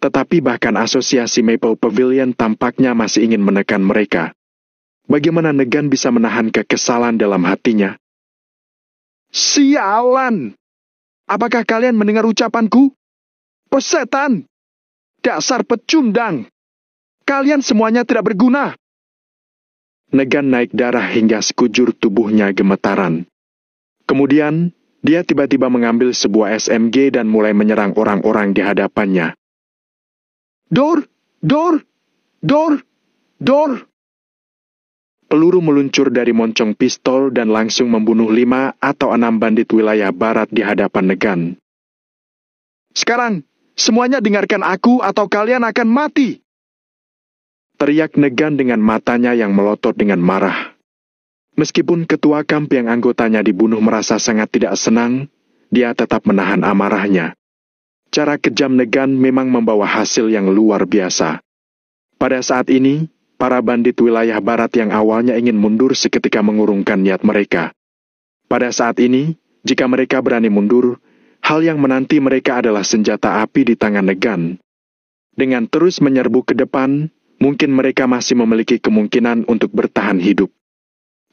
tetapi bahkan asosiasi Maple Pavilion tampaknya masih ingin menekan mereka. Bagaimana Negan bisa menahan kekesalan dalam hatinya? Sialan! Apakah kalian mendengar ucapanku? Pesetan! Dasar pecundang! Kalian semuanya tidak berguna! Negan naik darah hingga sekujur tubuhnya gemetaran. Kemudian, dia tiba-tiba mengambil sebuah SMG dan mulai menyerang orang-orang di hadapannya. Dor! Dor! Dor! Dor! Peluru meluncur dari moncong pistol dan langsung membunuh 5 atau 6 bandit wilayah barat di hadapan Negan. Sekarang, semuanya dengarkan aku atau kalian akan mati! Teriak Negan dengan matanya yang melotot dengan marah. Meskipun ketua kamp yang anggotanya dibunuh merasa sangat tidak senang, dia tetap menahan amarahnya. Cara kejam Negan memang membawa hasil yang luar biasa. Pada saat ini, para bandit wilayah barat yang awalnya ingin mundur seketika mengurungkan niat mereka. Pada saat ini, jika mereka berani mundur, hal yang menanti mereka adalah senjata api di tangan Negan. Dengan terus menyerbu ke depan, mungkin mereka masih memiliki kemungkinan untuk bertahan hidup.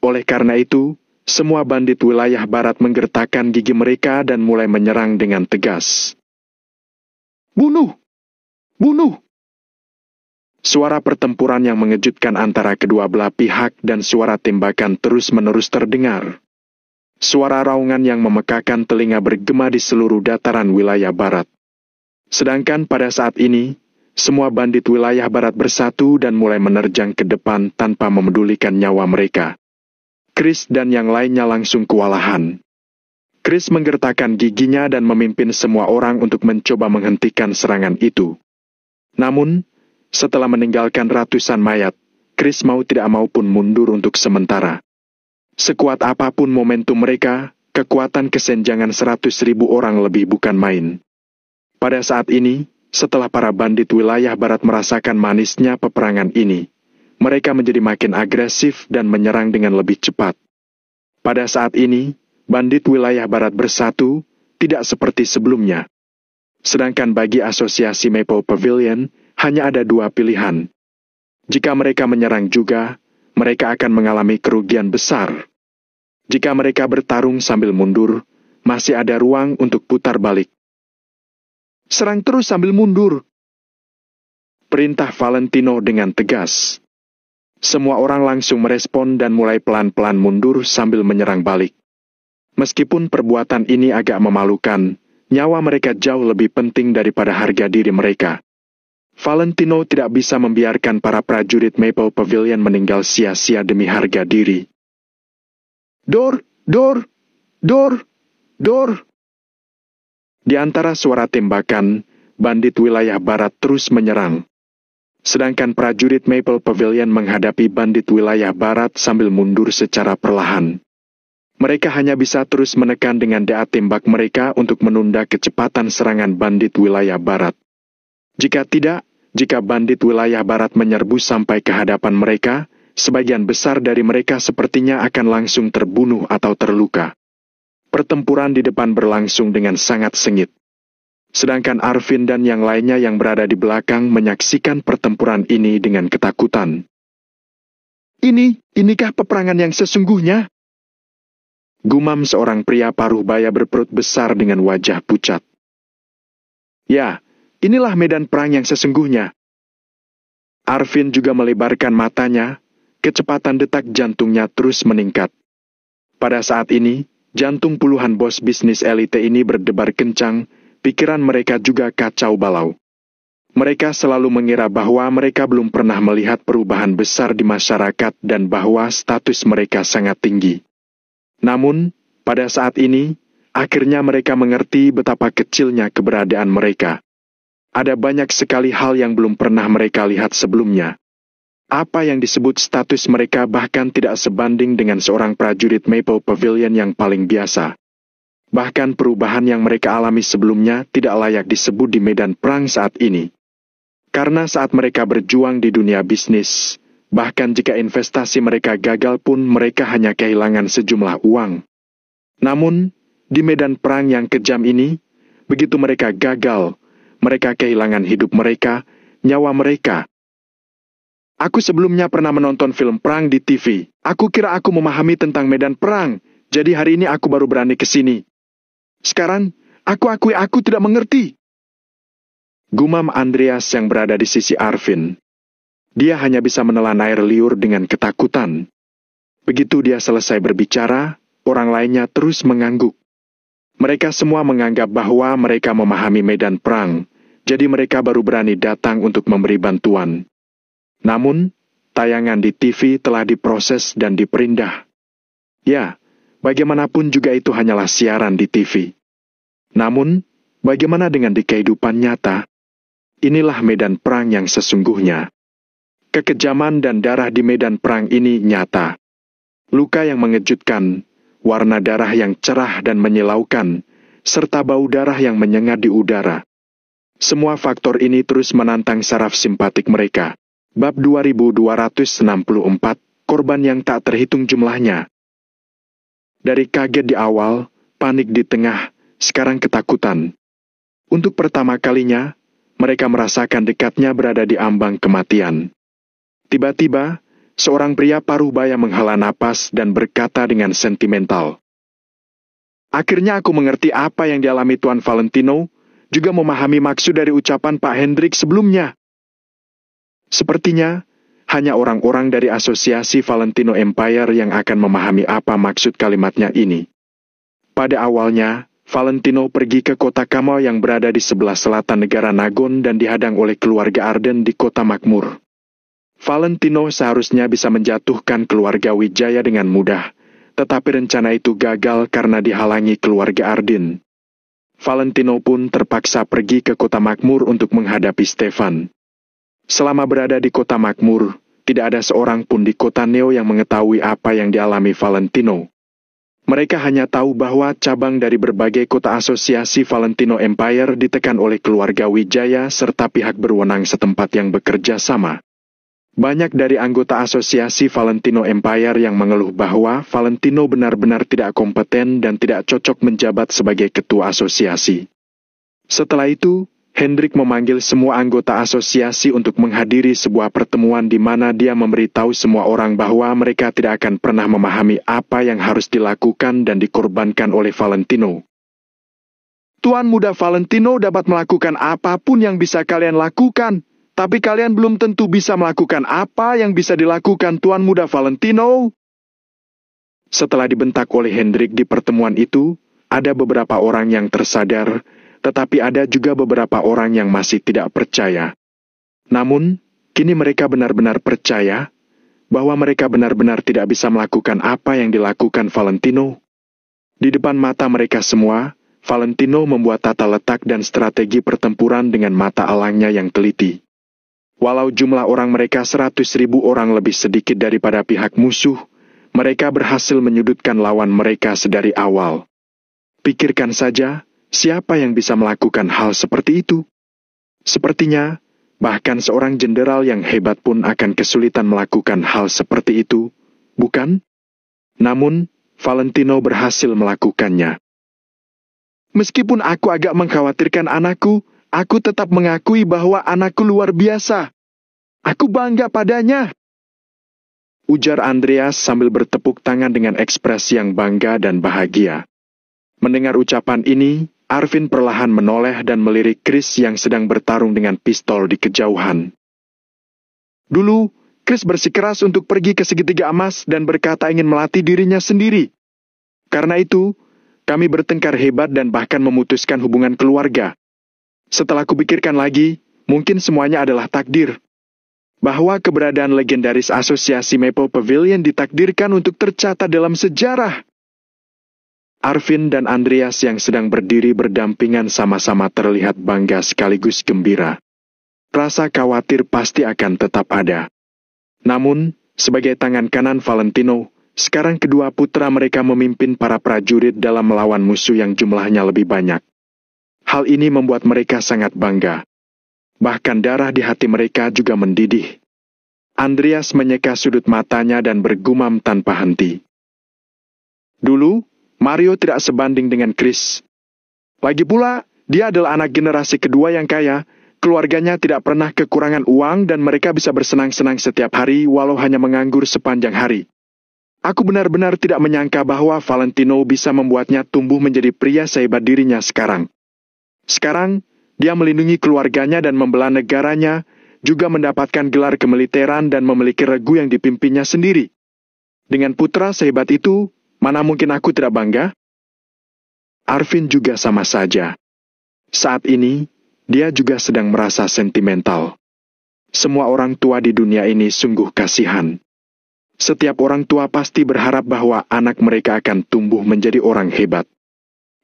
Oleh karena itu, semua bandit wilayah barat menggertakkan gigi mereka dan mulai menyerang dengan tegas. Bunuh! Bunuh! Suara pertempuran yang mengejutkan antara kedua belah pihak dan suara tembakan terus-menerus terdengar. Suara raungan yang memekakan telinga bergema di seluruh dataran wilayah barat. Sedangkan pada saat ini, semua bandit wilayah barat bersatu dan mulai menerjang ke depan tanpa memedulikan nyawa mereka. Chris dan yang lainnya langsung kewalahan. Chris menggertakkan giginya dan memimpin semua orang untuk mencoba menghentikan serangan itu. Namun, setelah meninggalkan ratusan mayat, Chris mau tidak mau pun mundur untuk sementara. Sekuat apapun momentum mereka, kekuatan kesenjangan 100.000 orang lebih bukan main. Pada saat ini, setelah para bandit wilayah barat merasakan manisnya peperangan ini, mereka menjadi makin agresif dan menyerang dengan lebih cepat. Pada saat ini, bandit wilayah barat bersatu, tidak seperti sebelumnya. Sedangkan bagi asosiasi Maple Pavilion, hanya ada 2 pilihan. Jika mereka menyerang juga, mereka akan mengalami kerugian besar. Jika mereka bertarung sambil mundur, masih ada ruang untuk putar balik. Serang terus sambil mundur, perintah Valentino dengan tegas. Semua orang langsung merespon dan mulai pelan-pelan mundur sambil menyerang balik. Meskipun perbuatan ini agak memalukan, nyawa mereka jauh lebih penting daripada harga diri mereka. Valentino tidak bisa membiarkan para prajurit Maple Pavilion meninggal sia-sia demi harga diri. Dor, dor, dor, dor. Di antara suara tembakan, bandit wilayah barat terus menyerang. Sedangkan prajurit Maple Pavilion menghadapi bandit wilayah barat sambil mundur secara perlahan. Mereka hanya bisa terus menekan dengan daya tembak mereka untuk menunda kecepatan serangan bandit wilayah barat. Jika tidak, jika bandit wilayah barat menyerbu sampai ke hadapan mereka, sebagian besar dari mereka sepertinya akan langsung terbunuh atau terluka. Pertempuran di depan berlangsung dengan sangat sengit. Sedangkan Arvin dan yang lainnya yang berada di belakang menyaksikan pertempuran ini dengan ketakutan. Inikah peperangan yang sesungguhnya? Gumam seorang pria paruh baya berperut besar dengan wajah pucat. Ya, inilah medan perang yang sesungguhnya. Arvin juga melebarkan matanya, kecepatan detak jantungnya terus meningkat. Pada saat ini, jantung puluhan bos bisnis elite ini berdebar kencang, pikiran mereka juga kacau balau. Mereka selalu mengira bahwa mereka belum pernah melihat perubahan besar di masyarakat dan bahwa status mereka sangat tinggi. Namun, pada saat ini, akhirnya mereka mengerti betapa kecilnya keberadaan mereka. Ada banyak sekali hal yang belum pernah mereka lihat sebelumnya. Apa yang disebut status mereka bahkan tidak sebanding dengan seorang prajurit Maple Pavilion yang paling biasa. Bahkan perubahan yang mereka alami sebelumnya tidak layak disebut di medan perang saat ini. Karena saat mereka berjuang di dunia bisnis, bahkan jika investasi mereka gagal pun mereka hanya kehilangan sejumlah uang. Namun, di medan perang yang kejam ini, begitu mereka gagal, mereka kehilangan hidup mereka, nyawa mereka. Aku sebelumnya pernah menonton film perang di TV. Aku kira aku memahami tentang medan perang, jadi hari ini aku baru berani ke sini. Sekarang, aku akui aku tidak mengerti. Gumam Andreas yang berada di sisi Arvin. Dia hanya bisa menelan air liur dengan ketakutan. Begitu dia selesai berbicara, orang lainnya terus mengangguk. Mereka semua menganggap bahwa mereka memahami medan perang, jadi mereka baru berani datang untuk memberi bantuan. Namun, tayangan di TV telah diproses dan diperindah. Ya, bagaimanapun juga itu hanyalah siaran di TV. Namun, bagaimana dengan di kehidupan nyata? Inilah medan perang yang sesungguhnya. Kekejaman dan darah di medan perang ini nyata. Luka yang mengejutkan, warna darah yang cerah dan menyilaukan, serta bau darah yang menyengat di udara. Semua faktor ini terus menantang saraf simpatik mereka. Bab 2264, korban yang tak terhitung jumlahnya. Dari kaget di awal, panik di tengah, sekarang ketakutan. Untuk pertama kalinya, mereka merasakan dekatnya berada di ambang kematian. Tiba-tiba, seorang pria paruh baya menghela napas dan berkata dengan sentimental. Akhirnya aku mengerti apa yang dialami Tuan Valentino, juga memahami maksud dari ucapan Pak Hendrik sebelumnya. Sepertinya, hanya orang-orang dari asosiasi Valentino Empire yang akan memahami apa maksud kalimatnya ini. Pada awalnya, Valentino pergi ke kota Kamal yang berada di sebelah selatan negara Nagon dan dihadang oleh keluarga Arden di kota Makmur. Valentino seharusnya bisa menjatuhkan keluarga Wijaya dengan mudah, tetapi rencana itu gagal karena dihalangi keluarga Arden. Valentino pun terpaksa pergi ke kota Makmur untuk menghadapi Stefan. Selama berada di kota Makmur, tidak ada seorang pun di kota Neo yang mengetahui apa yang dialami Valentino. Mereka hanya tahu bahwa cabang dari berbagai kota asosiasi Valentino Empire ditekan oleh keluarga Wijaya serta pihak berwenang setempat yang bekerja sama. Banyak dari anggota asosiasi Valentino Empire yang mengeluh bahwa Valentino benar-benar tidak kompeten dan tidak cocok menjabat sebagai ketua asosiasi. Setelah itu, Hendrik memanggil semua anggota asosiasi untuk menghadiri sebuah pertemuan di mana dia memberitahu semua orang bahwa mereka tidak akan pernah memahami apa yang harus dilakukan dan dikorbankan oleh Valentino. Tuan Muda Valentino dapat melakukan apapun yang bisa kalian lakukan, tapi kalian belum tentu bisa melakukan apa yang bisa dilakukan Tuan Muda Valentino. Setelah dibentak oleh Hendrik di pertemuan itu, ada beberapa orang yang tersadar, tetapi ada juga beberapa orang yang masih tidak percaya. Namun, kini mereka benar-benar percaya bahwa mereka benar-benar tidak bisa melakukan apa yang dilakukan Valentino. Di depan mata mereka semua, Valentino membuat tata letak dan strategi pertempuran dengan mata elangnya yang teliti. Walau jumlah orang mereka 100.000 orang lebih sedikit daripada pihak musuh, mereka berhasil menyudutkan lawan mereka sedari awal. Pikirkan saja, siapa yang bisa melakukan hal seperti itu? Sepertinya, bahkan seorang jenderal yang hebat pun akan kesulitan melakukan hal seperti itu, bukan? Namun, Valentino berhasil melakukannya. Meskipun aku agak mengkhawatirkan anakku, aku tetap mengakui bahwa anakku luar biasa. Aku bangga padanya, ujar Andreas sambil bertepuk tangan dengan ekspresi yang bangga dan bahagia. Mendengar ucapan ini, Arvin perlahan menoleh dan melirik Chris yang sedang bertarung dengan pistol di kejauhan. Dulu, Chris bersikeras untuk pergi ke segitiga emas dan berkata ingin melatih dirinya sendiri. Karena itu, kami bertengkar hebat dan bahkan memutuskan hubungan keluarga. Setelah kupikirkan lagi, mungkin semuanya adalah takdir. Bahwa keberadaan legendaris asosiasi Maple Pavilion ditakdirkan untuk tercatat dalam sejarah. Arvin dan Andreas yang sedang berdiri berdampingan sama-sama terlihat bangga sekaligus gembira. Rasa khawatir pasti akan tetap ada. Namun, sebagai tangan kanan Valentino, sekarang kedua putra mereka memimpin para prajurit dalam melawan musuh yang jumlahnya lebih banyak. Hal ini membuat mereka sangat bangga. Bahkan darah di hati mereka juga mendidih. Andreas menyeka sudut matanya dan bergumam tanpa henti. Dulu, Mario tidak sebanding dengan Chris. Lagi pula, dia adalah anak generasi kedua yang kaya, keluarganya tidak pernah kekurangan uang dan mereka bisa bersenang-senang setiap hari walau hanya menganggur sepanjang hari. Aku benar-benar tidak menyangka bahwa Valentino bisa membuatnya tumbuh menjadi pria sehebat dirinya sekarang. Sekarang, dia melindungi keluarganya dan membela negaranya, juga mendapatkan gelar kemiliteran dan memiliki regu yang dipimpinnya sendiri. Dengan putra sehebat itu, mana mungkin aku tidak bangga? Arvin juga sama saja. Saat ini, dia juga sedang merasa sentimental. Semua orang tua di dunia ini sungguh kasihan. Setiap orang tua pasti berharap bahwa anak mereka akan tumbuh menjadi orang hebat.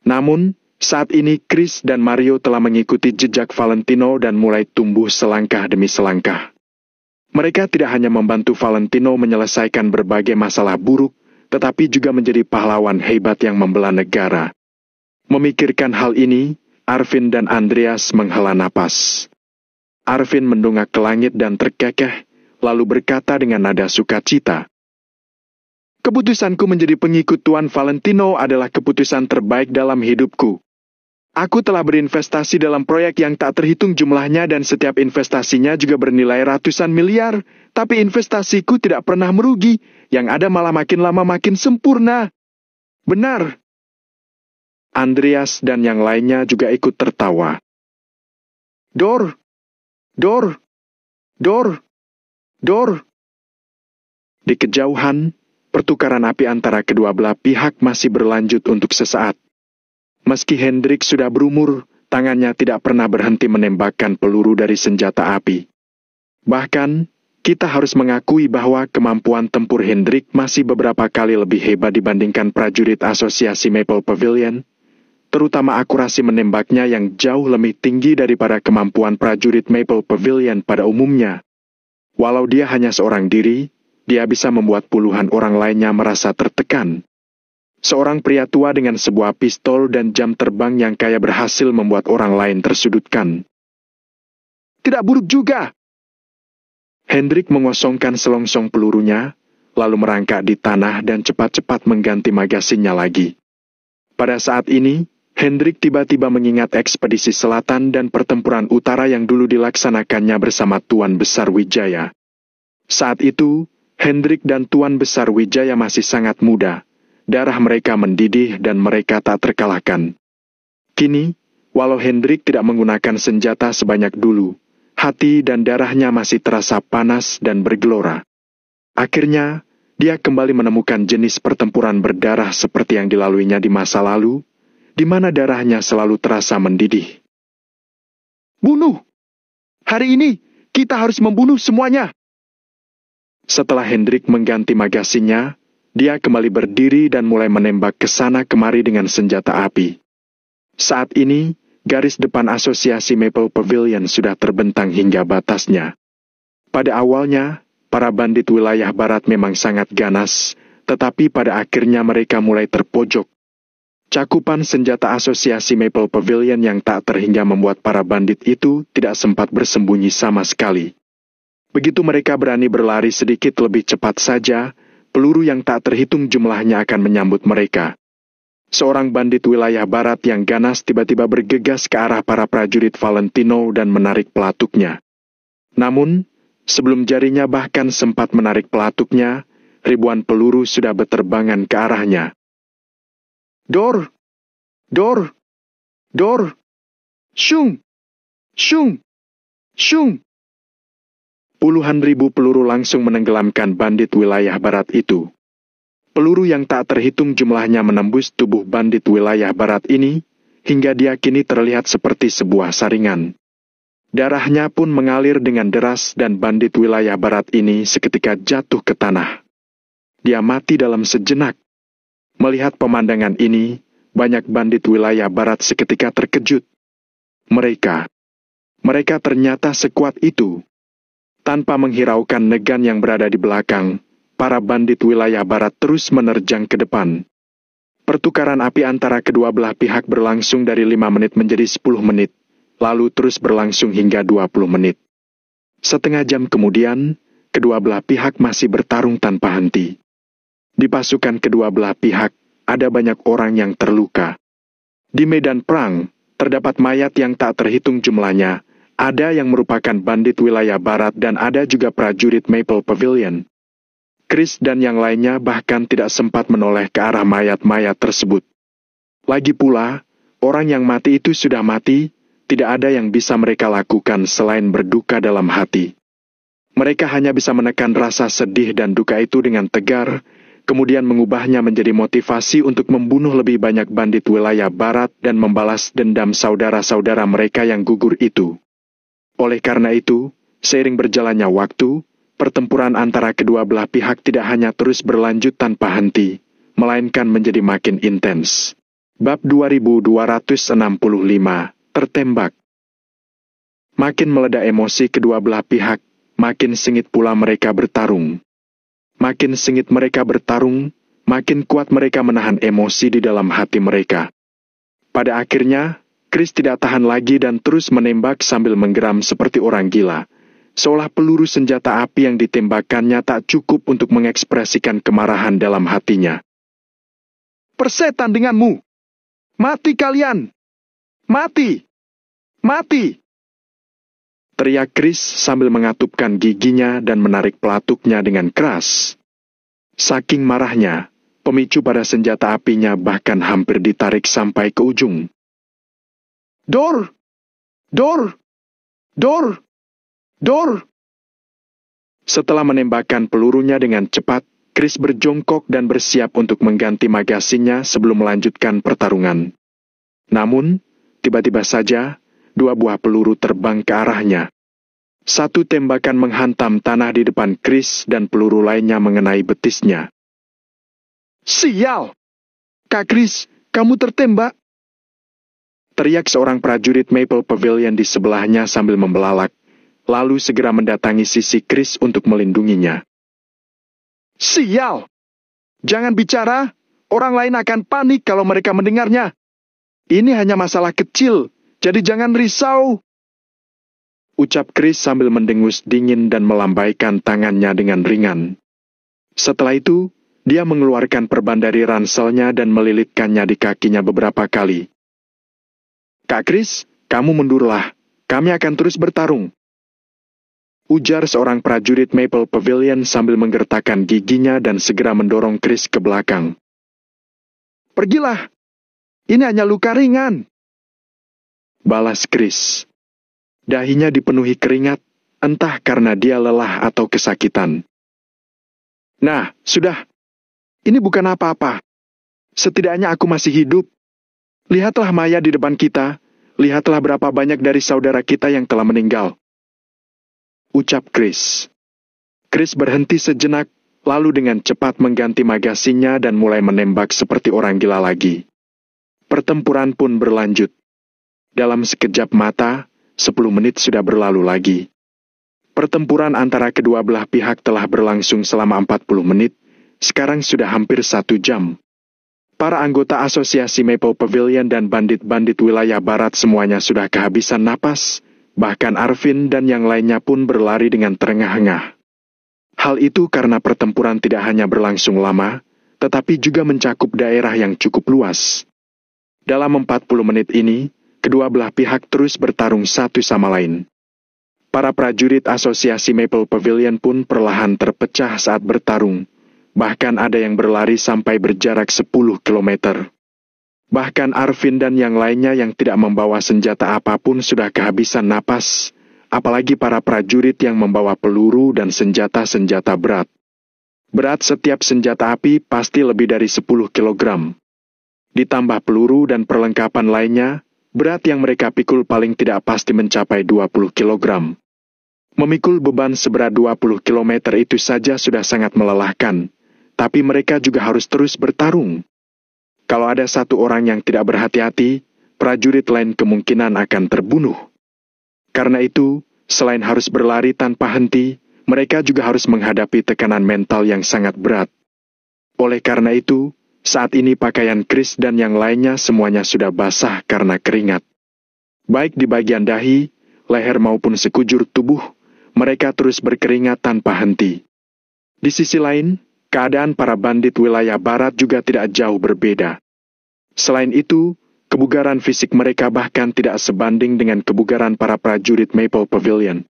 Namun, saat ini Chris dan Mario telah mengikuti jejak Valentino dan mulai tumbuh selangkah demi selangkah. Mereka tidak hanya membantu Valentino menyelesaikan berbagai masalah buruk, tetapi juga menjadi pahlawan hebat yang membela negara. Memikirkan hal ini, Arvin dan Andreas menghela napas. Arvin mendongak ke langit dan terkekeh, lalu berkata dengan nada sukacita, "Keputusanku menjadi pengikut Tuan Valentino adalah keputusan terbaik dalam hidupku. Aku telah berinvestasi dalam proyek yang tak terhitung jumlahnya dan setiap investasinya juga bernilai ratusan miliar, tapi investasiku tidak pernah merugi, yang ada malah makin lama makin sempurna." Benar. Andreas dan yang lainnya juga ikut tertawa. Dor, dor, dor. Dor. Di kejauhan, pertukaran api antara kedua belah pihak masih berlanjut untuk sesaat. Meski Hendrik sudah berumur, tangannya tidak pernah berhenti menembakkan peluru dari senjata api. Bahkan, kita harus mengakui bahwa kemampuan tempur Hendrik masih beberapa kali lebih hebat dibandingkan prajurit asosiasi Maple Pavilion, terutama akurasi menembaknya yang jauh lebih tinggi daripada kemampuan prajurit Maple Pavilion pada umumnya. Walau dia hanya seorang diri, dia bisa membuat puluhan orang lainnya merasa tertekan. Seorang pria tua dengan sebuah pistol dan jam terbang yang kaya berhasil membuat orang lain tersudutkan. Tidak buruk juga. Hendrik mengosongkan selongsong pelurunya, lalu merangkak di tanah dan cepat-cepat mengganti magasinnya lagi. Pada saat ini, Hendrik tiba-tiba mengingat ekspedisi selatan dan pertempuran utara yang dulu dilaksanakannya bersama Tuan Besar Wijaya. Saat itu, Hendrik dan Tuan Besar Wijaya masih sangat muda. Darah mereka mendidih dan mereka tak terkalahkan. Kini, walau Hendrik tidak menggunakan senjata sebanyak dulu, hati dan darahnya masih terasa panas dan bergelora. Akhirnya, dia kembali menemukan jenis pertempuran berdarah seperti yang dilaluinya di masa lalu, di mana darahnya selalu terasa mendidih. Bunuh! Hari ini, kita harus membunuh semuanya! Setelah Hendrik mengganti magasinnya, dia kembali berdiri dan mulai menembak ke sana kemari dengan senjata api. Saat ini, garis depan asosiasi Maple Pavilion sudah terbentang hingga batasnya. Pada awalnya, para bandit wilayah barat memang sangat ganas, tetapi pada akhirnya mereka mulai terpojok. Cakupan senjata asosiasi Maple Pavilion yang tak terhingga membuat para bandit itu tidak sempat bersembunyi sama sekali. Begitu mereka berani berlari sedikit lebih cepat saja, peluru yang tak terhitung jumlahnya akan menyambut mereka. Seorang bandit wilayah barat yang ganas tiba-tiba bergegas ke arah para prajurit Valentino dan menarik pelatuknya. Namun, sebelum jarinya bahkan sempat menarik pelatuknya, ribuan peluru sudah berterbangan ke arahnya. Dor! Dor! Dor! Shung! Shung! Shung! Puluhan ribu peluru langsung menenggelamkan bandit wilayah barat itu. Peluru yang tak terhitung jumlahnya menembus tubuh bandit wilayah barat ini, hingga dia kini terlihat seperti sebuah saringan. Darahnya pun mengalir dengan deras dan bandit wilayah barat ini seketika jatuh ke tanah. Dia mati dalam sejenak. Melihat pemandangan ini, banyak bandit wilayah barat seketika terkejut. Mereka ternyata sekuat itu. Tanpa menghiraukan Negan yang berada di belakang, para bandit wilayah barat terus menerjang ke depan. Pertukaran api antara kedua belah pihak berlangsung dari 5 menit menjadi 10 menit, lalu terus berlangsung hingga 20 menit. Setengah jam kemudian, kedua belah pihak masih bertarung tanpa henti. Di pasukan kedua belah pihak, ada banyak orang yang terluka. Di medan perang, terdapat mayat yang tak terhitung jumlahnya, ada yang merupakan bandit wilayah barat dan ada juga prajurit Maple Pavilion. Chris dan yang lainnya bahkan tidak sempat menoleh ke arah mayat-mayat tersebut. Lagi pula, orang yang mati itu sudah mati, tidak ada yang bisa mereka lakukan selain berduka dalam hati. Mereka hanya bisa menekan rasa sedih dan duka itu dengan tegar, kemudian mengubahnya menjadi motivasi untuk membunuh lebih banyak bandit wilayah barat dan membalas dendam saudara-saudara mereka yang gugur itu. Oleh karena itu, seiring berjalannya waktu, pertempuran antara kedua belah pihak tidak hanya terus berlanjut tanpa henti, melainkan menjadi makin intens. Bab 2265, tertembak. Makin meledak emosi kedua belah pihak, makin sengit pula mereka bertarung. Makin sengit mereka bertarung, makin kuat mereka menahan emosi di dalam hati mereka. Pada akhirnya, Chris tidak tahan lagi dan terus menembak sambil menggeram seperti orang gila. Seolah peluru senjata api yang ditembakkannya tak cukup untuk mengekspresikan kemarahan dalam hatinya. Persetan denganmu! Mati kalian! Mati! Mati! Teriak Chris sambil mengatupkan giginya dan menarik pelatuknya dengan keras. Saking marahnya, pemicu pada senjata apinya bahkan hampir ditarik sampai ke ujung. Dor! Dor! Dor! Dor! Setelah menembakkan pelurunya dengan cepat, Chris berjongkok dan bersiap untuk mengganti magasinnya sebelum melanjutkan pertarungan. Namun, tiba-tiba saja, 2 buah peluru terbang ke arahnya. Satu tembakan menghantam tanah di depan Chris dan peluru lainnya mengenai betisnya. Sial! Kak Chris, kamu tertembak! Teriak seorang prajurit Maple Pavilion di sebelahnya sambil membelalak, lalu segera mendatangi sisi Chris untuk melindunginya. Sial! Jangan bicara, orang lain akan panik kalau mereka mendengarnya. Ini hanya masalah kecil, jadi jangan risau. Ucap Chris sambil mendengus dingin dan melambaikan tangannya dengan ringan. Setelah itu, dia mengeluarkan perban dari ranselnya dan melilitkannya di kakinya beberapa kali. Kak Chris, kamu mundurlah. Kami akan terus bertarung. Ujar seorang prajurit Maple Pavilion sambil menggertakkan giginya dan segera mendorong Chris ke belakang. Pergilah. Ini hanya luka ringan. Balas Chris. Dahinya dipenuhi keringat, entah karena dia lelah atau kesakitan. Nah, sudah. Ini bukan apa-apa. Setidaknya aku masih hidup. Lihatlah Maya di depan kita. Lihatlah berapa banyak dari saudara kita yang telah meninggal. Ucap Chris. Chris berhenti sejenak, lalu dengan cepat mengganti magasinnya dan mulai menembak seperti orang gila lagi. Pertempuran pun berlanjut. Dalam sekejap mata, 10 menit sudah berlalu lagi. Pertempuran antara kedua belah pihak telah berlangsung selama 40 menit, sekarang sudah hampir 1 jam. Para anggota asosiasi Maple Pavilion dan bandit-bandit wilayah barat semuanya sudah kehabisan napas, bahkan Arvin dan yang lainnya pun berlari dengan terengah-engah. Hal itu karena pertempuran tidak hanya berlangsung lama, tetapi juga mencakup daerah yang cukup luas. Dalam 40 menit ini, kedua belah pihak terus bertarung satu sama lain. Para prajurit asosiasi Maple Pavilion pun perlahan terpecah saat bertarung. Bahkan ada yang berlari sampai berjarak 10 kilometer. Bahkan Arvin dan yang lainnya yang tidak membawa senjata apapun sudah kehabisan napas, apalagi para prajurit yang membawa peluru dan senjata-senjata berat. Berat setiap senjata api pasti lebih dari 10 kilogram. Ditambah peluru dan perlengkapan lainnya, berat yang mereka pikul paling tidak pasti mencapai 20 kilogram. Memikul beban seberat 20 kilometer itu saja sudah sangat melelahkan. Tapi mereka juga harus terus bertarung. Kalau ada satu orang yang tidak berhati-hati, prajurit lain kemungkinan akan terbunuh. Karena itu, selain harus berlari tanpa henti, mereka juga harus menghadapi tekanan mental yang sangat berat. Oleh karena itu, saat ini pakaian Chris dan yang lainnya semuanya sudah basah karena keringat. Baik di bagian dahi, leher maupun sekujur tubuh, mereka terus berkeringat tanpa henti. Di sisi lain, keadaan para bandit wilayah barat juga tidak jauh berbeda. Selain itu, kebugaran fisik mereka bahkan tidak sebanding dengan kebugaran para prajurit Maple Pavilion.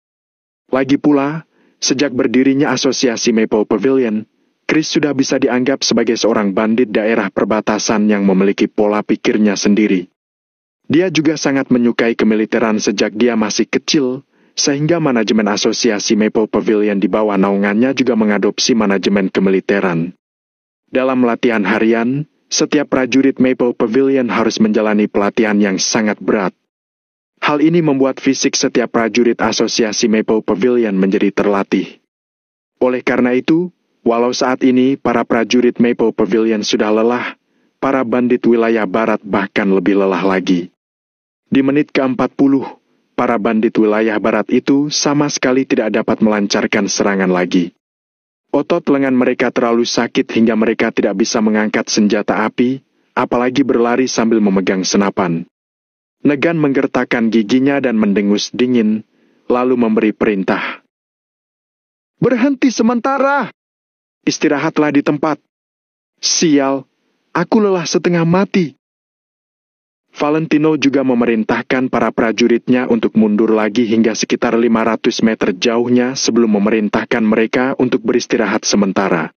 Lagi pula, sejak berdirinya asosiasi Maple Pavilion, Chris sudah bisa dianggap sebagai seorang bandit daerah perbatasan yang memiliki pola pikirnya sendiri. Dia juga sangat menyukai kemiliteran sejak dia masih kecil, sehingga manajemen asosiasi Maple Pavilion di bawah naungannya juga mengadopsi manajemen kemiliteran. Dalam latihan harian, setiap prajurit Maple Pavilion harus menjalani pelatihan yang sangat berat. Hal ini membuat fisik setiap prajurit asosiasi Maple Pavilion menjadi terlatih. Oleh karena itu, walau saat ini para prajurit Maple Pavilion sudah lelah, para bandit wilayah barat bahkan lebih lelah lagi. Di menit ke-40, para bandit wilayah barat itu sama sekali tidak dapat melancarkan serangan lagi. Otot lengan mereka terlalu sakit hingga mereka tidak bisa mengangkat senjata api, apalagi berlari sambil memegang senapan. Negan menggertakkan giginya dan mendengus dingin, lalu memberi perintah. Berhenti sementara! Istirahatlah di tempat. Sial, aku lelah setengah mati. Valentino juga memerintahkan para prajuritnya untuk mundur lagi hingga sekitar 500 meter jauhnya sebelum memerintahkan mereka untuk beristirahat sementara.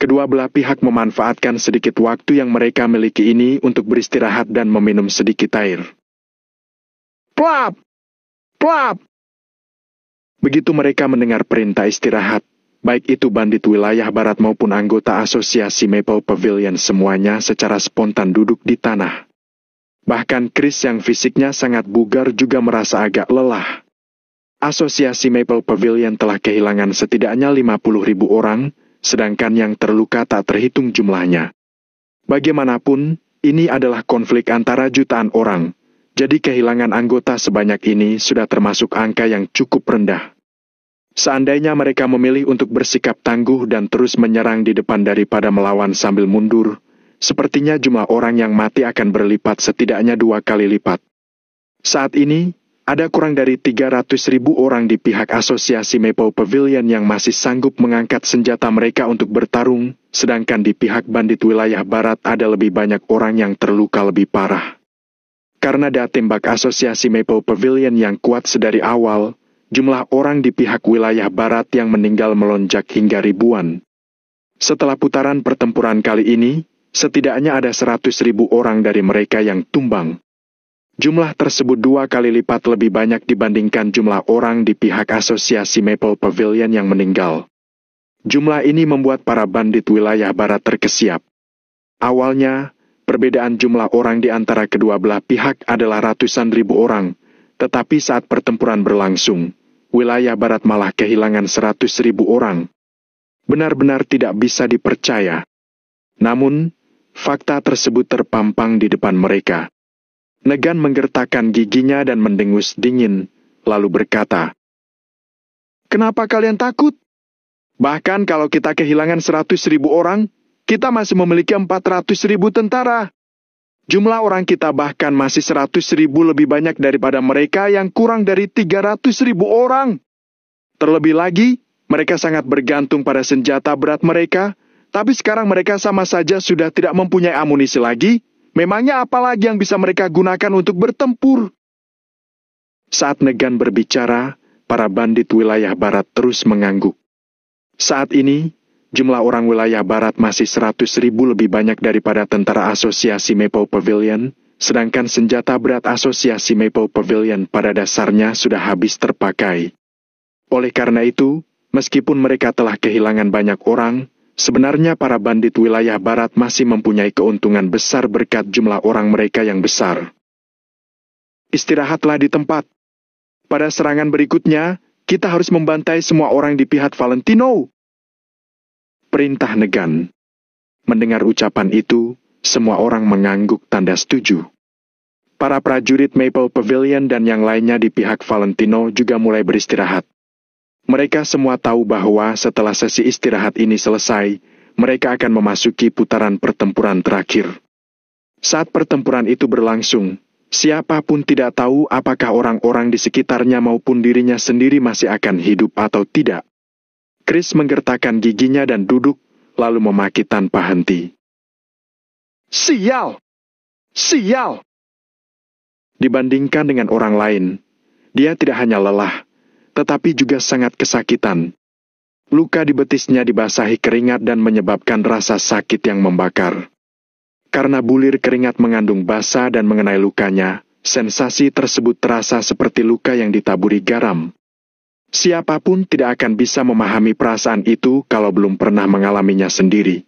Kedua belah pihak memanfaatkan sedikit waktu yang mereka miliki ini untuk beristirahat dan meminum sedikit air. Plap! Plap! Begitu mereka mendengar perintah istirahat, baik itu bandit wilayah barat maupun anggota asosiasi Maple Pavilion semuanya secara spontan duduk di tanah. Bahkan Chris yang fisiknya sangat bugar juga merasa agak lelah. Asosiasi Maple Pavilion telah kehilangan setidaknya 50.000 orang, sedangkan yang terluka tak terhitung jumlahnya. Bagaimanapun, ini adalah konflik antara jutaan orang, jadi kehilangan anggota sebanyak ini sudah termasuk angka yang cukup rendah. Seandainya mereka memilih untuk bersikap tangguh dan terus menyerang di depan daripada melawan sambil mundur, sepertinya jumlah orang yang mati akan berlipat setidaknya 2 kali lipat. Saat ini, ada kurang dari 300.000 orang di pihak asosiasi Maple Pavilion yang masih sanggup mengangkat senjata mereka untuk bertarung, sedangkan di pihak bandit wilayah barat ada lebih banyak orang yang terluka lebih parah. Karena daya tembak asosiasi Maple Pavilion yang kuat sedari awal, jumlah orang di pihak wilayah barat yang meninggal melonjak hingga ribuan. Setelah putaran pertempuran kali ini, setidaknya ada 100.000 orang dari mereka yang tumbang. Jumlah tersebut 2 kali lipat lebih banyak dibandingkan jumlah orang di pihak asosiasi Maple Pavilion yang meninggal. Jumlah ini membuat para bandit wilayah barat terkesiap. Awalnya, perbedaan jumlah orang di antara kedua belah pihak adalah ratusan ribu orang, tetapi saat pertempuran berlangsung, wilayah barat malah kehilangan 100.000 orang. Benar-benar tidak bisa dipercaya. Namun, fakta tersebut terpampang di depan mereka. Negan menggertakkan giginya dan mendengus dingin, lalu berkata, "Kenapa kalian takut? Bahkan kalau kita kehilangan 100.000 orang, kita masih memiliki 400.000 tentara. Jumlah orang kita bahkan masih 100.000 lebih banyak daripada mereka yang kurang dari 300.000 orang. Terlebih lagi, mereka sangat bergantung pada senjata berat mereka, tapi sekarang mereka sama saja sudah tidak mempunyai amunisi lagi. Memangnya apa lagi yang bisa mereka gunakan untuk bertempur?" Saat Negan berbicara, para bandit wilayah barat terus mengangguk. Saat ini, jumlah orang wilayah barat masih 100.000 lebih banyak daripada tentara asosiasi Maple Pavilion, sedangkan senjata berat asosiasi Maple Pavilion pada dasarnya sudah habis terpakai. Oleh karena itu, meskipun mereka telah kehilangan banyak orang, sebenarnya para bandit wilayah barat masih mempunyai keuntungan besar berkat jumlah orang mereka yang besar. Istirahatlah di tempat. Pada serangan berikutnya, kita harus membantai semua orang di pihak Valentino. Perintah Negan. Mendengar ucapan itu, semua orang mengangguk tanda setuju. Para prajurit Maple Pavilion dan yang lainnya di pihak Valentino juga mulai beristirahat. Mereka semua tahu bahwa setelah sesi istirahat ini selesai, mereka akan memasuki putaran pertempuran terakhir. Saat pertempuran itu berlangsung, siapapun tidak tahu apakah orang-orang di sekitarnya maupun dirinya sendiri masih akan hidup atau tidak. Chris menggertakkan giginya dan duduk, lalu memaki tanpa henti. "Sial! Sial!" Dibandingkan dengan orang lain, dia tidak hanya lelah, tetapi juga sangat kesakitan. Luka di betisnya dibasahi keringat dan menyebabkan rasa sakit yang membakar. Karena bulir keringat mengandung basa dan mengenai lukanya, sensasi tersebut terasa seperti luka yang ditaburi garam. Siapapun tidak akan bisa memahami perasaan itu kalau belum pernah mengalaminya sendiri.